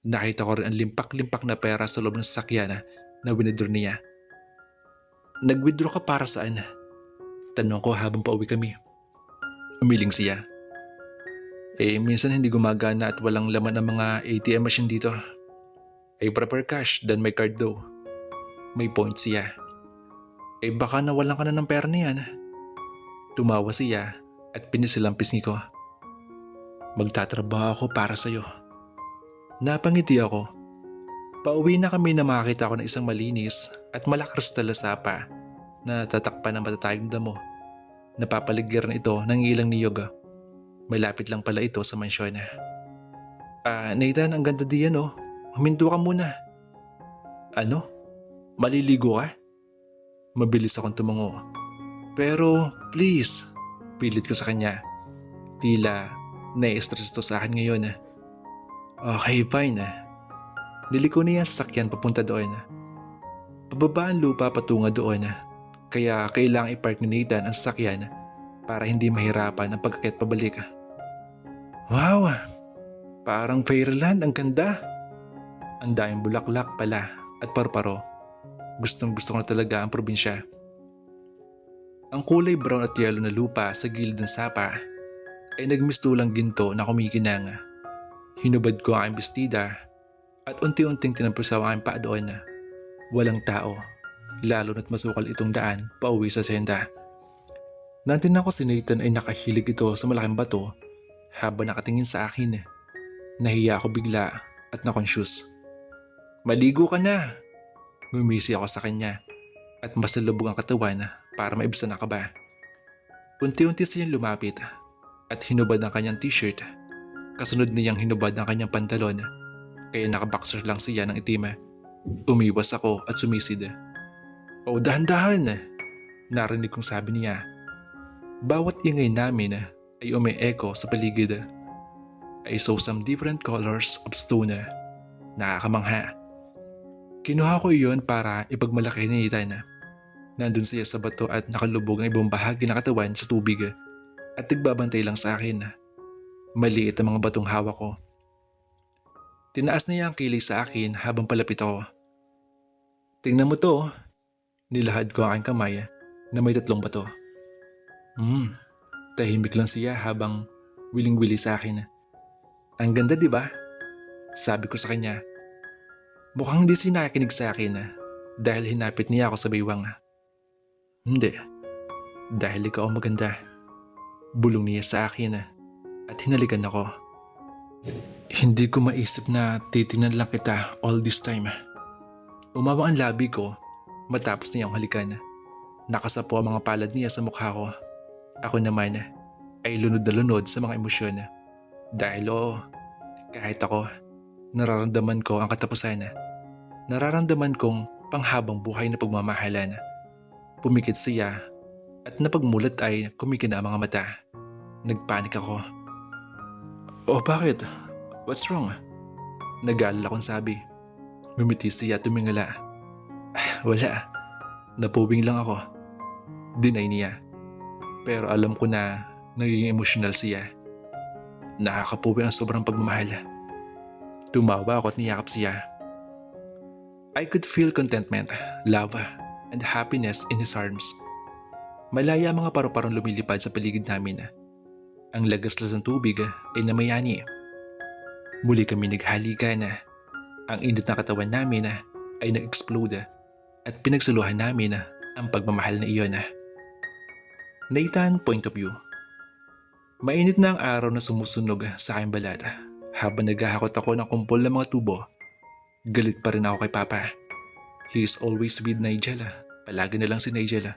Nakita ko rin ang limpak-limpak na pera sa loob ng sasakyan na winidraw niya. Nag-withdraw ka para saan? Tanong ko habang pauwi kami. Umiling siya. Minsan hindi gumagana at walang laman ang mga ATM machine dito. I prefer cash than my card though. May point siya. Baka nawalan ka na ng pera niyan. Tumawa siya at pinisilang pisngi ko. Magtatrabaho ako para sa'yo. Napangiti ako. Pauwi na kami na makakita ko ng isang malinis at malakristal na sapa na tatakpan ng matatayong damo. Napapaligiran ito ng ilang niyog. Malapit lang pala ito sa mansyon. Nathan, ang ganda diyan oh. Huminto ka muna. Ano? Maliligo ka? Mabilis akong tumango. Pero please, pilit ko sa kanya. Tila nai-stress to sa akin ngayon. Okay, fine. Niliko niya sa sakyan papunta doon. Pababa ang lupa patunga doon. Kaya kailangang i-park ni Nathan ang sasakyan para hindi mahirapan ang pagkakit pabalik. Wow! Parang fairyland, ang ganda. Ang daming bulaklak pala at parparo. Gustong gusto ko na talaga ang probinsya. Ang kulay brown at yellow na lupa sa gilid ng sapa ay nagmistulang ginto na kumikinang. Hinubad ko ang aking bestida at unti-unting tinampusaw ang aking paa doon. Walang tao, lalo na't masukal itong daan pauwi sa senda. Nantin ako si Nathan ay nakahilig ito sa malaking bato habang nakatingin sa akin. Nahiya ako bigla at na-confuse. Maligo ka na! Ngumisi ako sa kanya at mas nalubog ang katawan para maibsan ang kaba. Unti-unti siyang lumapit at hinubad ang kanyang t-shirt. Kasunod niyang hinubad ang kanyang pantalon kaya nakaboxer lang siya ng itim. Umiwas ako at sumisid. Oh, dahan-dahan! Narinig kong sabi niya. Bawat ingay namin ay umi-echo sa paligid. I saw some different colors of stone. Nakakamangha. Kinuha ko iyon para ipagmalaki ni Nathan. Nandun siya sa bato at nakalubog ang ibang bahagi ng katawan sa tubig. at nagbabantay lang sa akin. Maliit ang mga batong hawak ko. Tinaas niya ang kilay sa akin habang palapit ako. Tingnan mo to. Nilahad ko ang aking kamay na may 3 bato. Tahimik lang siya habang wiling-wili sa akin. Ang ganda, di ba? Sabi ko sa kanya. Mukhang hindi siya nakikinig sa akin dahil hinapit niya ako sa baywang. Hindi. Dahil ikaw ang maganda. Bulong niya sa akin at hinalikan ako. Hindi ko maisip na titingnan lang kita all this time. Umawang ang labi ko matapos niyang halikan. Nakasapo ang mga palad niya sa mukha ko. Ako naman ay lunod na lunod sa mga emosyon. Dahil kahit ako, nararamdaman ko ang katapusan. Nararamdaman kong panghabang buhay na pagmamahalan. Pumikit siya at napagmulat ay kumikina ang mga mata. Nagpanik ako. Bakit? What's wrong? Nag-aalala akong sabi. Ngumiti siya at tumingala. Wala. Napuwing lang ako. Deny niya. Pero alam ko na nagiging emotional siya. Nakakapuwi ang sobrang pagmamahal. Tumawa ako at niyakap siya. I could feel contentment, love, and happiness in his arms. Malaya ang mga paru-parong lumilipad sa paligid namin. Ang lagaslas ng tubig ay namayani. Muli kami naghalikan. Ang init na katawan namin ay nag-explode at pinagsuluhan namin ang pagmamahal na iyon. Nathan point of view. Mainit na ang araw na sumusunog sa aking balat. Habang naghahakot ako ng kumpol ng mga tubo, galit pa rin ako kay Papa. He is always with Nigel. Palagi na lang si Nigel.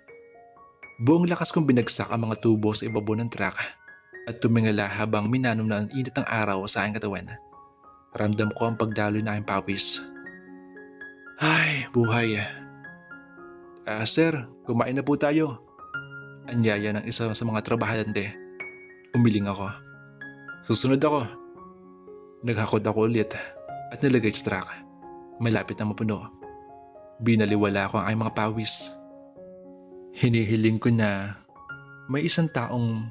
Buong lakas kong binagsak ang mga tubo sa ibabaw ng truck at tumingala habang minanom na ang init ng araw sa aking katawan. Ramdam ko ang pagdaloy na aking pawis. Ay, buhay. Sir, kumain na po tayo. Anyaya ng isa sa mga trabahante. Umiling ako. Susunod ako. Naghakot ako ulit at nilagay sa truck. Malapit na mapuno. Binaliwala ko ang aking mga pawis. Hinihiling ko na may isang taong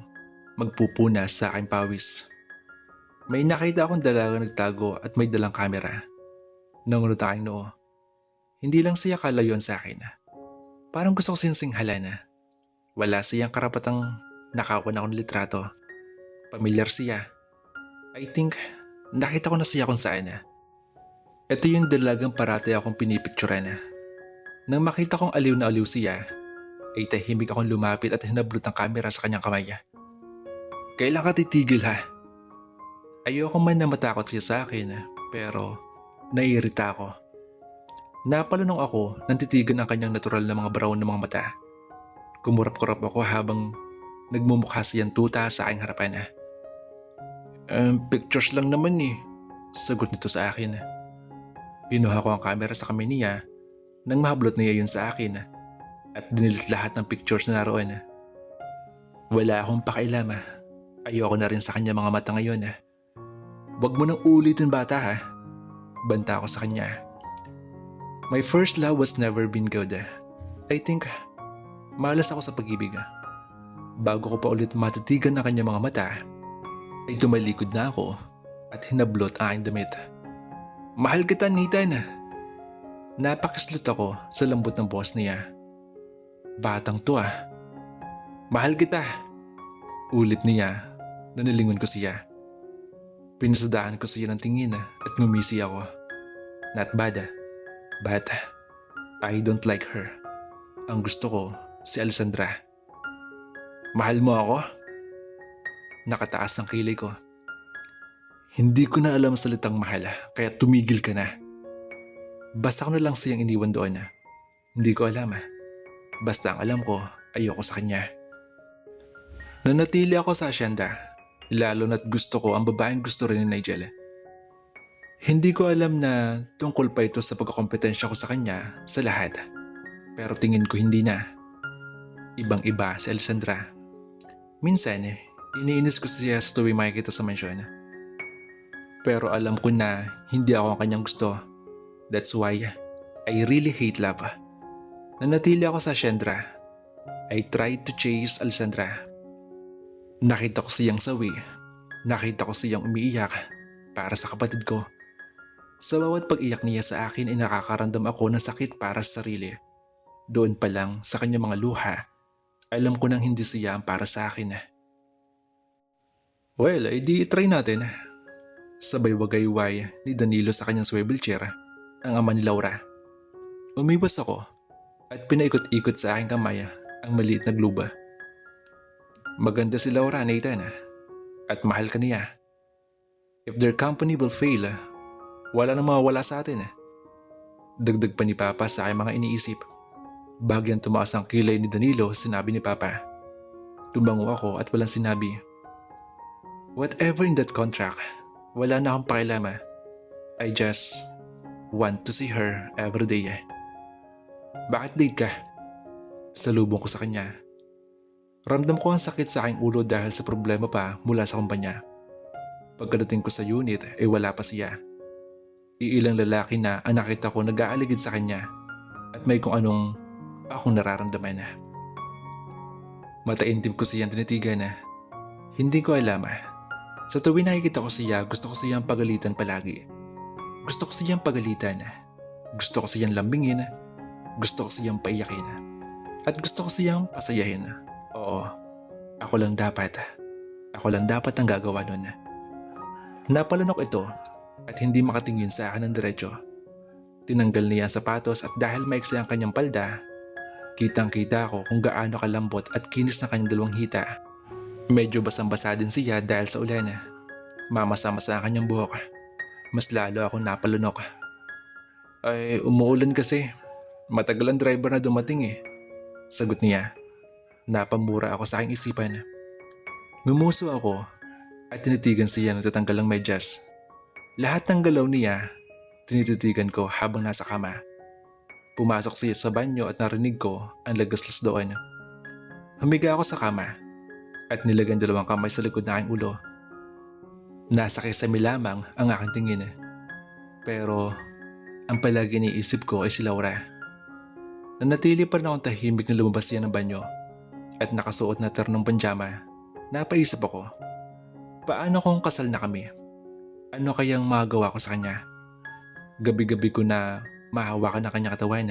magpupunas sa aking pawis. May nakita akong dalagang nagtago at may dalang kamera. Nangunot aking noo. Hindi lang siya kalayuan sa akin. Parang gusto ko sinsinghalan. Wala siyang karapatang nakawan ako ng litrato. Pamilyar siya. I think nakita ko na siya kung saan. Ito yung dalagang parati akong pinipicturean. Nang makita kong aliw na aliw siya, ay tahimik akong lumapit at hinablot ng kamera sa kanyang kamay. Kailan ka titigil ha? Ayoko man na matakot siya sa akin pero naiirita ako. Napalunong ako nang titigan ang kanyang natural na mga brown na mga mata. Kumurap-kurap ako habang nagmumukha siyang tuta sa aking harapan. Pictures lang naman sagot nito sa akin. Pinuha ko ang camera sa kamay niya nang mahablot niya yun sa akin at dinilit lahat ng pictures na naroon. Wala akong pakialam. Ayoko na rin sa kanya mga mata ngayon. Wag mo nang ulitin bata ha. Banta ko sa kanya. My first love was never been good. I think malas ako sa pag-ibig. Bago ko pa ulit matitigan ang kanyang mga mata, ay tumalikod na ako at hinablot ang aking damit. Mahal kita, Nathan. Napakislot ako sa lambot ng boss niya. Batang to Mahal kita. Ulit niya na nilingon ko siya. Pinasadaan ko siya ng tingin at ngumisi ako. Not bad but I don't like her. Ang gusto ko si Alessandra. Mahal mo ako? Nakataas ang kilay ko. Hindi ko na alam salitang mahal kaya tumigil ka na. Basta ko na lang siyang iniwan doon. Hindi ko alam. Basta ang alam ko, ayoko sa kanya. Nanatili ako sa asyenda, lalo na't gusto ko ang babaeng gusto rin ni Nigel. Hindi ko alam na tungkol pa ito sa pagkakompetensya ko sa kanya sa lahat. Pero tingin ko hindi na. Ibang-iba si Alessandra. Minsan, iniinis ko siya sa tuwing makikita sa mansyon. Pero alam ko na hindi ako ang kanyang gusto. That's why I really hate love. Nanatili ako sa Asyendra. I tried to chase Alessandra. Nakita ko siyang sawi. Nakita ko siyang umiiyak para sa kapatid ko. Sa bawat pag-iyak niya sa akin ay nakakaramdam ako ng sakit para sa sarili. Doon pa lang sa kanyang mga luha, alam ko nang hindi siya ang para sa akin. Well, edi try natin. Sabay wagayway ni Danilo sa kanyang swivel chair, ang ama ni Laura. Umiwas ako at pinaikot-ikot sa aking kamay ang maliit na gluba. Maganda si Laura, Nathan, at mahal ka niya. If their company will fail, wala nang mawawala sa atin. Dagdag pa ni Papa sa aking mga iniisip. Bagyang tumaas ang kilay ni Danilo, sinabi ni Papa. Tumango ako at walang sinabi. Whatever in that contract, wala na akong pakilama. I just want to see her every day. Bakit late ka? Salubong ko sa kanya. Ramdam ko ang sakit sa aking ulo dahil sa problema pa mula sa kumpanya. Pagkadating ko sa unit ay wala pa siya. Iilang lalaki na ang nakita ko nag-aaligid sa kanya at may kung anong akong nararamdaman. Mataintim ko siyang tinitigan na hindi ko alam. Sa tuwing nakikita ko siya, gusto ko siyang pagalitan palagi. Gusto ko siyang pagalitan. Gusto ko siyang lambingin. Gusto ko siyang paiyakin. At gusto ko siyang pasayahin. Oo, ako lang dapat. Ako lang dapat ang gagawa nun. Napalanok ito at hindi makatingin sa akin ng diretso. Tinanggal niya ang sapatos at dahil maiksi ang kanyang palda, kitang-kita ko kung gaano kalambot at kinis na kanyang dalawang hita. Medyo basang-basa din siya dahil sa ulan. Mamasa-masa ang kanyang buhok. Mas lalo akong napalunok. Ay, umuulan kasi. Matagal ang driver na dumating eh. Sagot niya. Napamura ako sa aking isipan. Ngumuso ako at tinitigan siya na tatanggal ang medyas. Lahat ng galaw niya, tinititigan ko habang nasa kama. Pumasok siya sa banyo at narinig ko ang lagaslas doon. Humiga ako sa kama at nilagay dalawang kamay sa likod na aking ulo. Nasa kisame lamang ang aking tingin. Pero ang palagi niisip ko ay si Laura. Nanatili pa rin akong tahimik na lumabas siya ng banyo at nakasuot na ternong panjama. Napaisip ako, paano kung kasal na kami? Ano kayang magagawa ko sa kanya? Gabi-gabi ko na mahawakan ang kanyang katawan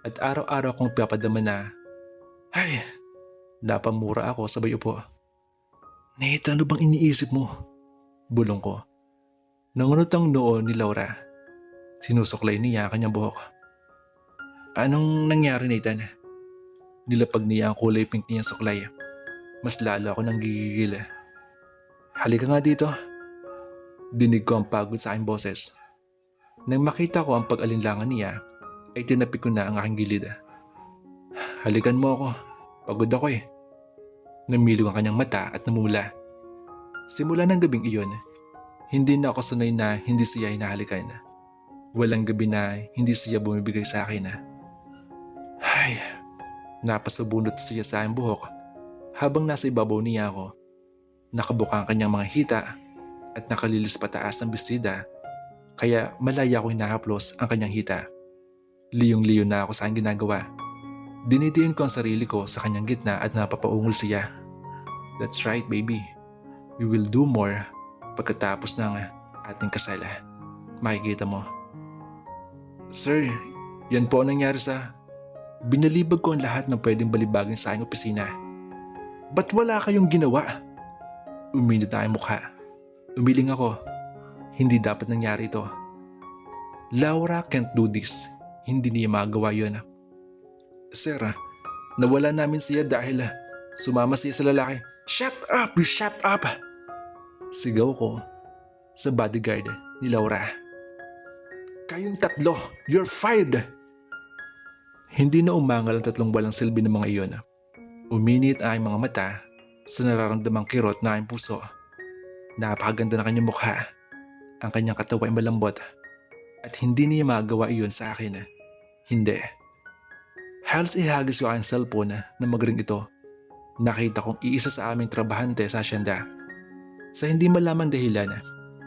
at araw-araw kong papadama na, ay, napamura ako sabay upo. Neta, ano bang iniisip mo? Bulong ko. Nangunot ang noo ni Laura. Sinusuklay niya ang kanyang buhok. Anong nangyari, Nathan? Nilapag niya ang kulay pink niyang suklay. Mas lalo ako nang gigigil. Halika nga dito. Dinig ko ang pagod sa aking boses. Nang makita ko ang pag-alinlangan niya, ay tinapik ko na ang aking gilid. Halikan mo ako. Pagod ako eh. Namilog ang kanyang mata at namula. Simula ng gabing iyon, hindi na ako sanay na hindi siya hinahalikan. Walang gabi na hindi siya bumibigay sa akin. Ay, napasabunot siya sa aking buhok habang nasa ibabaw niya ako. Nakabuka ang kanyang mga hita at nakalilis pataas ang bestida kaya malaya ko hinahaplos ang kanyang hita. Liyong-liyo na ako sa aking ginagawa. Dinidiin ko ang sarili ko sa kanyang gitna at napapaungol siya. That's right, baby. We will do more pagkatapos ng ating kasal. Makikita mo. Sir, yan po ang nangyari sa... Binalibag ko ang lahat ng pwedeng balibagin sa aking opisina. Ba't wala kayong ginawa? Uminit na aking mukha. Umiling ako. Hindi dapat nangyari ito. Laura can't do this. Hindi niya magawa yun. Sir, nawala namin siya dahil sumama siya sa lalaki. Shut up! You shut up! Sigaw ko sa bodyguard ni Laura. Kayong tatlo, you're fired! Hindi na umangal ang tatlong walang silbi ng mga iyon. Uminit ang aking mga mata sa nararamdamang kirot na aking puso. Napakaganda na kanyang mukha. Ang kanyang katawa ay malambot. At hindi niya magawa iyon sa akin. Hindi. Halos ihagis ko ang cellphone na magring ito. Nakita kong iisa sa aming trabahante sa asyenda. Sa hindi malamang dahilan,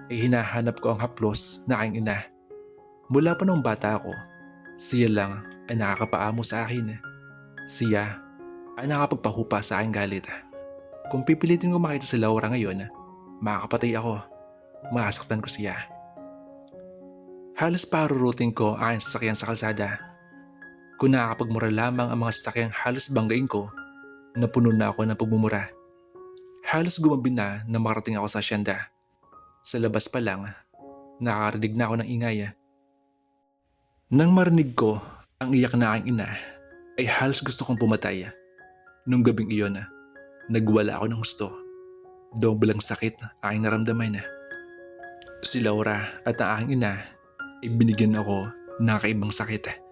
ay hinahanap ko ang haplos na aking ina. Mula pa noong bata ako, siya lang ay nakakapaamo sa akin. Siya ay nakapagpahupa sa aking galit. Kung pipilitin ko makita si Laura ngayon, makakapatay ako. Masaktan ko siya. Halos parurutin ko ang aking sasakyan sa kalsada. Kung nakakapagmura lamang ang mga sasakyang halos banggain ko, napuno na ako ng pagmumura. Halos gumabi na makarating ako sa asyenda. Sa labas pa lang, nakakarinig na ako ng ingay. Nang marinig ko ang iyak na aking ina, ay halos gusto kong pumatay. Nung gabing iyon, nagwala ako ng gusto. Doble lang sakit aking naramdaman. Si Laura at ang aking ina ay binigyan ako ng kakaibang sakit.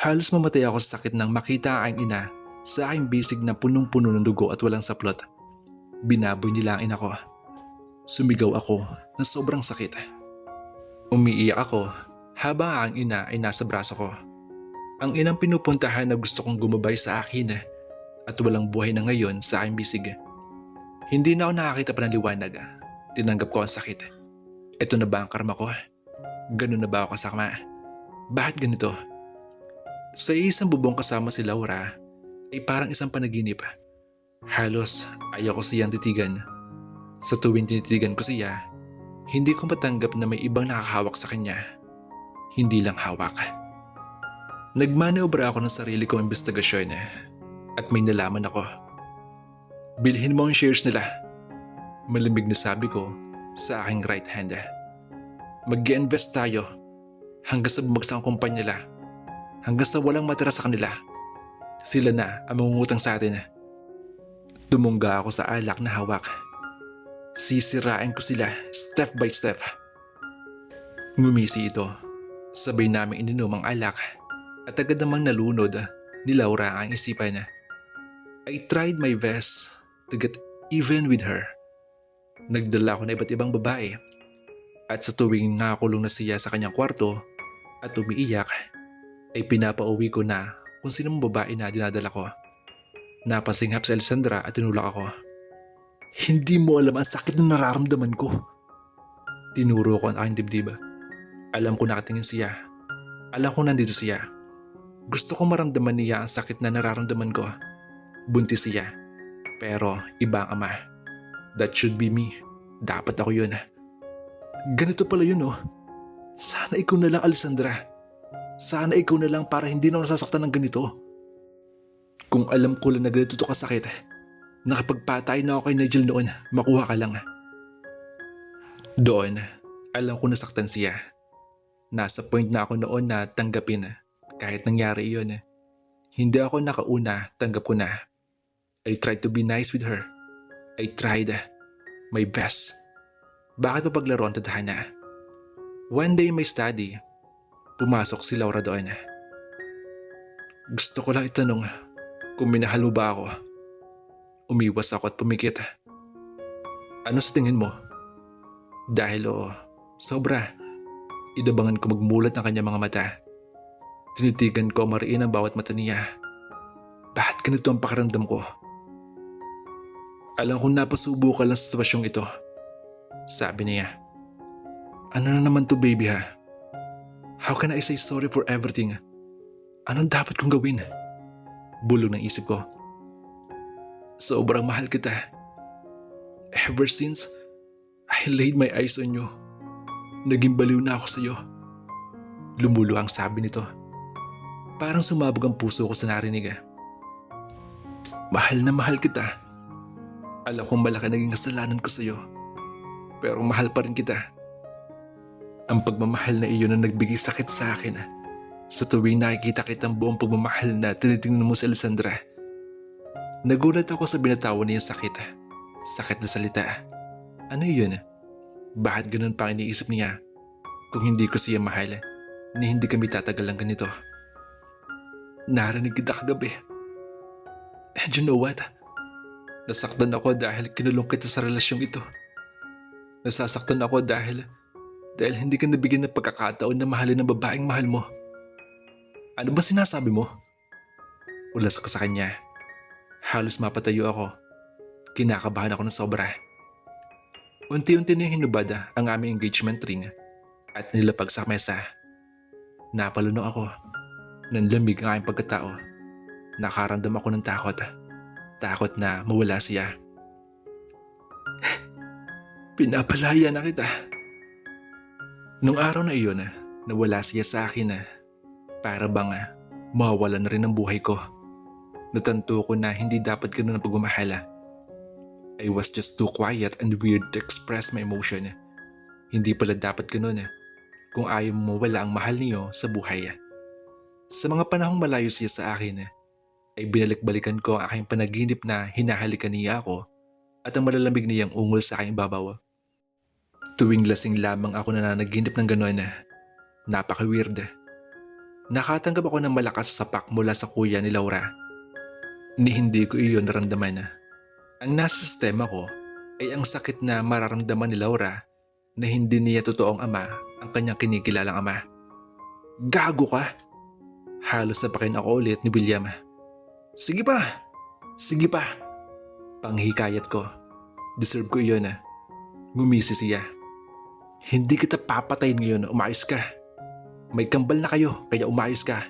Halos mamatay ako sa sakit nang makita ang aking ina sa aking bisig na punong-puno ng dugo at walang saplot. Binaboy nila ang ina ko. Sumigaw ako na sobrang sakit. Umiiyak ako habang ang ina ay nasa braso ko. Ang inang pinupuntahan na gusto kong gumabay sa akin at walang buhay na ngayon sa aking bisig. Hindi na ako nakakita pa ng liwanag. Tinanggap ko ang sakit. Ito na ba ang karma ko? Ganun na ba ako kasama? Bakit ganito? Sa isang bubong kasama si Laura ay parang isang panaginip. Halos ayaw ko siyang titigan. Sa tuwing tinitigan ko siya, hindi ko matanggap na may ibang nakahawak sa kanya. Hindi lang hawak. Nagmaneobra ako ng sarili kong investigasyon at may nalaman ako. Bilhin mo ang shares nila. Malamig na sabi ko sa aking right hand. Mag-i-invest tayo hanggang sa bumagsak ang kumpanya nila. Hanggang sa walang matira sa kanila. Sila na ang mangungutang sa atin. Tumungga ako sa alak na hawak. Sisirain ko sila step by step. Ngumisi ito. Sabay naming ininom ang alak at agad namang nalunod ni Laura ang isipan. I tried my best to get even with her. Nagdala ako na iba't ibang babae at sa tuwing nakakulong na siya sa kanyang kwarto at umiiyak ay pinapauwi ko na kung sinong babae na dinadala ko. Napasinghap si Alessandra at tinulak ako. Hindi mo alam ang sakit na nararamdaman ko. Tinuro ko ang aking dibdib. Alam ko nakatingin siya. Alam ko nandito siya. Gusto ko maramdaman niya ang sakit na nararamdaman ko. Buntis siya. Pero iba ang ama. That should be me. Dapat ako yun. Ganito pala yun oh. Sana ikaw na lang, Alessandra. Sana ikaw na lang para hindi na ako nasasaktan ng ganito. Kung alam ko lang na ganito to kasakit, nakapagpatay na ako kay Nigel noon, makuha ka lang. Doon, alam ko nasaktan siya. Nasa point na ako noon na tanggapin kahit nangyari iyon. Hindi ako nakauna, tanggap ko na. I tried to be nice with her. I tried my best. Bakit mapaglaro ang tadhana? One day in my study, pumasok si Laura doon. Gusto ko lang itanong kung minahal mo ba ako. Umiwas ako at pumikit. Ano sa tingin mo? Dahil oo, sobra. Inabangan ko magmulat ng kanyang mga mata. Tinitigan ko mariin ang bawat mata niya. Bakit ganito ang pakiramdam ko? Alam kong napasubo ka lang sa sitwasyong ito. Sabi niya. Ano na naman to baby ha? How can I say sorry for everything? Anong dapat kong gawin? Bulong ng isip ko. Sobrang mahal kita. Ever since I laid my eyes on you, naging baliw na ako sa iyo. Lumulo ang sabi nito. Parang sumabog ang puso ko sa narinig. Mahal na mahal kita. Alam kong malaki naging kasalanan ko sa iyo. Pero mahal pa rin kita. Ang pagmamahal na iyon na nagbigay sakit sa akin. Sa tuwing nakikita kitang buong pagmamahal na tinitingnan mo sa Alessandra. Nagulat ako sa binatawan niyang sakit. Sakit na salita. Ano yun? Bakit ganun pa iniisip niya? Kung hindi ko siya mahal, ni hindi kami tatagal lang ganito. Narinig kita kagabi. And you know what? Nasaktan ako dahil kinulong kita sa relasyong ito. Nasasaktan ako dahil hindi ka nabigyan ng pagkakataon na mahalin ng babaeng mahal mo. Ano ba sinasabi mo? Ulas ko sa kanya. Halos mapatayo ako. Kinakabahan ako ng sobra. Unti-unti na hinubad ang aming engagement ring at nilapag sa mesa. Napalunok ako. Nanlamig ang aking pagkatao. Nakaramdam ako ng takot. Takot na mawala siya. Pinapalaya na kita. Nung araw na iyon, nawala siya sa akin para bang mawala na rin ang buhay ko. Natanto ko na hindi dapat ganun ang pagmamahala. I was just too quiet and weird to express my emotion. Hindi pala dapat ganun kung ayaw mo mawala ang mahal niyo sa buhay. Sa mga panahong malayo siya sa akin, ay binalik-balikan ko ang aking panaginip na hinahalikan niya ako at ang malalamig niyang ungol sa aking babaw. Tuwing lasing lamang ako nananaginip ng gano'n, napaka-weird. Nakatanggap ako ng malakas sa sapak mula sa kuya ni Laura. Ni hindi ko iyon naramdaman. Ang nasa sistema ko ay ang sakit na mararamdaman ni Laura na hindi niya totoong ama ang kanyang kinikilalang ama. Gago ka! Halos napakin ako ulit ni William. Sige pa! Sige pa! Panghikayat ko. Deserve ko iyon. Ngumisi siya. Hindi kita papatayin ngayon, umayos ka. May kambal na kayo, kaya umayos ka.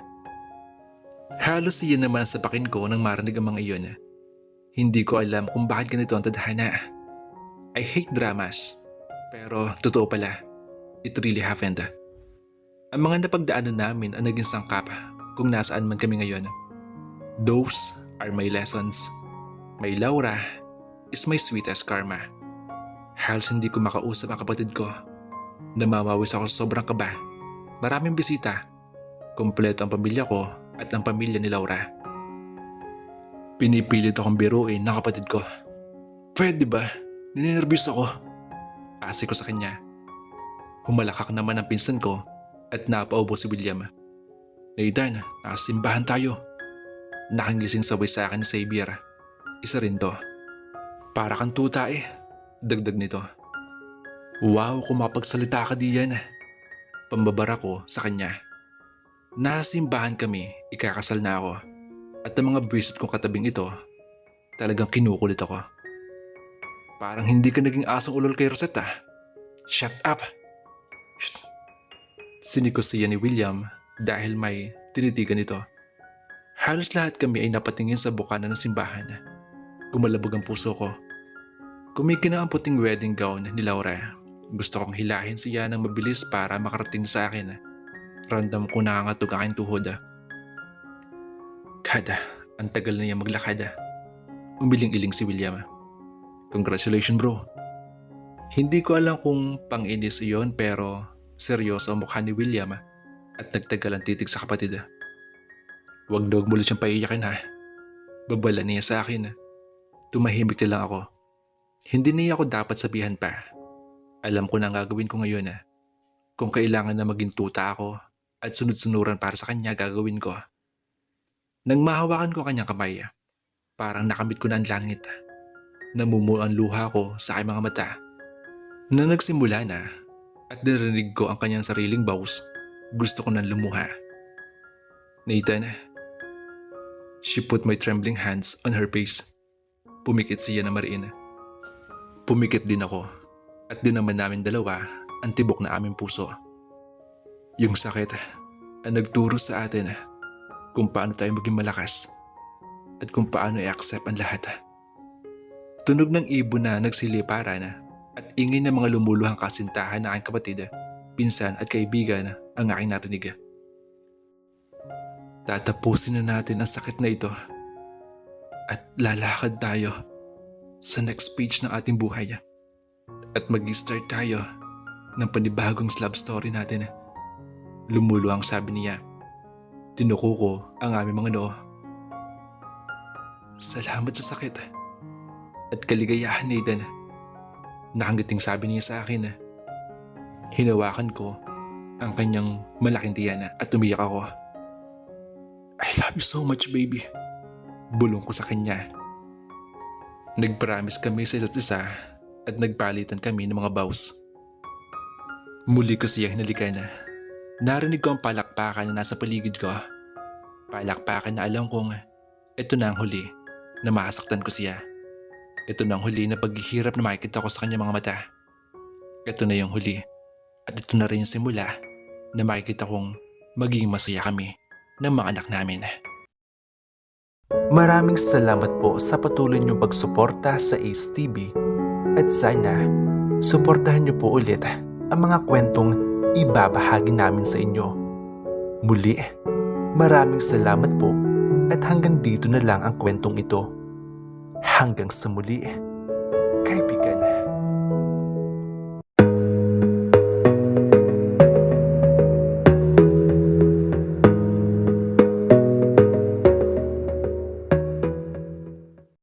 Halos siya naman sa pakin ko nang marinig ang mga iyon. Hindi ko alam kung bakit ganito ang tadhana. I hate dramas. Pero totoo pala, it really happened. Ang mga napagdaanan namin ang naging sangkap kung nasaan man kami ngayon. Those are my lessons. My Laura is my sweetest karma. Halos hindi ko makausap ang kapatid ko. Namamawis ako sa sobrang kaba. Maraming bisita. Kompleto ang pamilya ko at ang pamilya ni Laura. Pinipilit akong biruin ng kapatid ko. Pwede ba? Ninenervyos ako. Asi ko sa kanya. Humalakak naman ang pinsan ko at napaubo si William. Nathan, nakasimbahan tayo. Nakangising sabay sa akin ni Xavier. Isa rin to. Para kang tuta dagdag nito. Wow, kung mapagsalita ka diyan. Pambabara ko sa kanya. Nasimbahan kami, ikakasal na ako. At ang mga buwisit kong katabing ito, talagang kinukulit ako. Parang hindi ka naging asong ulol kay Rosetta. Shut up! Shh. Sinikos siya ni William dahil may tinitigan ito. Halos lahat kami ay napatingin sa bukana ng simbahan. Kumalabog ang puso ko. Kumikina ang puting wedding gown ni Laura. Gusto kong hilahin siya ng mabilis para makarating sa akin. Random ko nangangatog aking tuhod. Kada, ang tagal na niya maglakad. Umiling-iling si William. Congratulations bro. Hindi ko alam kung pang-inis iyon pero seryoso ang mukha ni William at nagtagal ang titig sa kapatid. Huwag na huwag mo ulit siyang paiyakin Babala niya sa akin. Tumahimik na lang ako. Hindi niya ako dapat sabihan pa. Alam ko na ang gagawin ko ngayon Kung kailangan na maging tuta ako at sunod-sunuran para sa kanya gagawin ko. Nang mahawakan ko kanyang kamay, parang nakamit ko na ang langit. Namumuo ang luha ko sa aking mga mata. Nang nagsimula na at narinig ko ang kanyang sariling baws, gusto ko nang lumuha. Nathan, she put my trembling hands on her face. Pumikit siya na mariin. Pumikit din ako at din naman namin dalawa ang tibok na aming puso. Yung sakit ang nagturo sa atin kung paano tayo maging malakas at kung paano i-accept ang lahat. Tunog ng ibon na nagsiliparan at ingay ng mga lumuluhang kasintahan ng aking kapatid, pinsan at kaibigan ang aking narinig. Tatapusin na natin ang sakit na ito at lalakad tayo sa next page ng ating buhay at mag-start tayo ng panibagong love story natin. Lumuluhang sabi niya. Tinuko ko ang aming mga noo. Salamat sa sakit at kaligayahan, Nathan. Nakangiting sabi niya sa akin. Hinawakan ko ang kanyang malaking tiyan at umiyak ako. I love you so much, baby. Bulong ko sa kanya. Nagpromise kami sa isa't isa at nagpalitan kami ng mga vows. Muli ko siya hinalikan. Narinig ko ang palakpakan na nasa paligid ko. Palakpakan na alam kong ito na ang huli na masaktan ko siya. Ito na ang huli na paghihirap na makikita ko sa kanyang mga mata. Ito na yung huli at ito na rin yung simula na makikita kong magiging masaya kami ng mga anak namin. Maraming salamat po sa patuloy niyong pagsuporta sa Ace TV at sana Suportahan niyo po ulit ang mga kwentong ibabahagi namin sa inyo. Muli, maraming salamat po at hanggang dito na lang ang kwentong ito. Hanggang sa muli.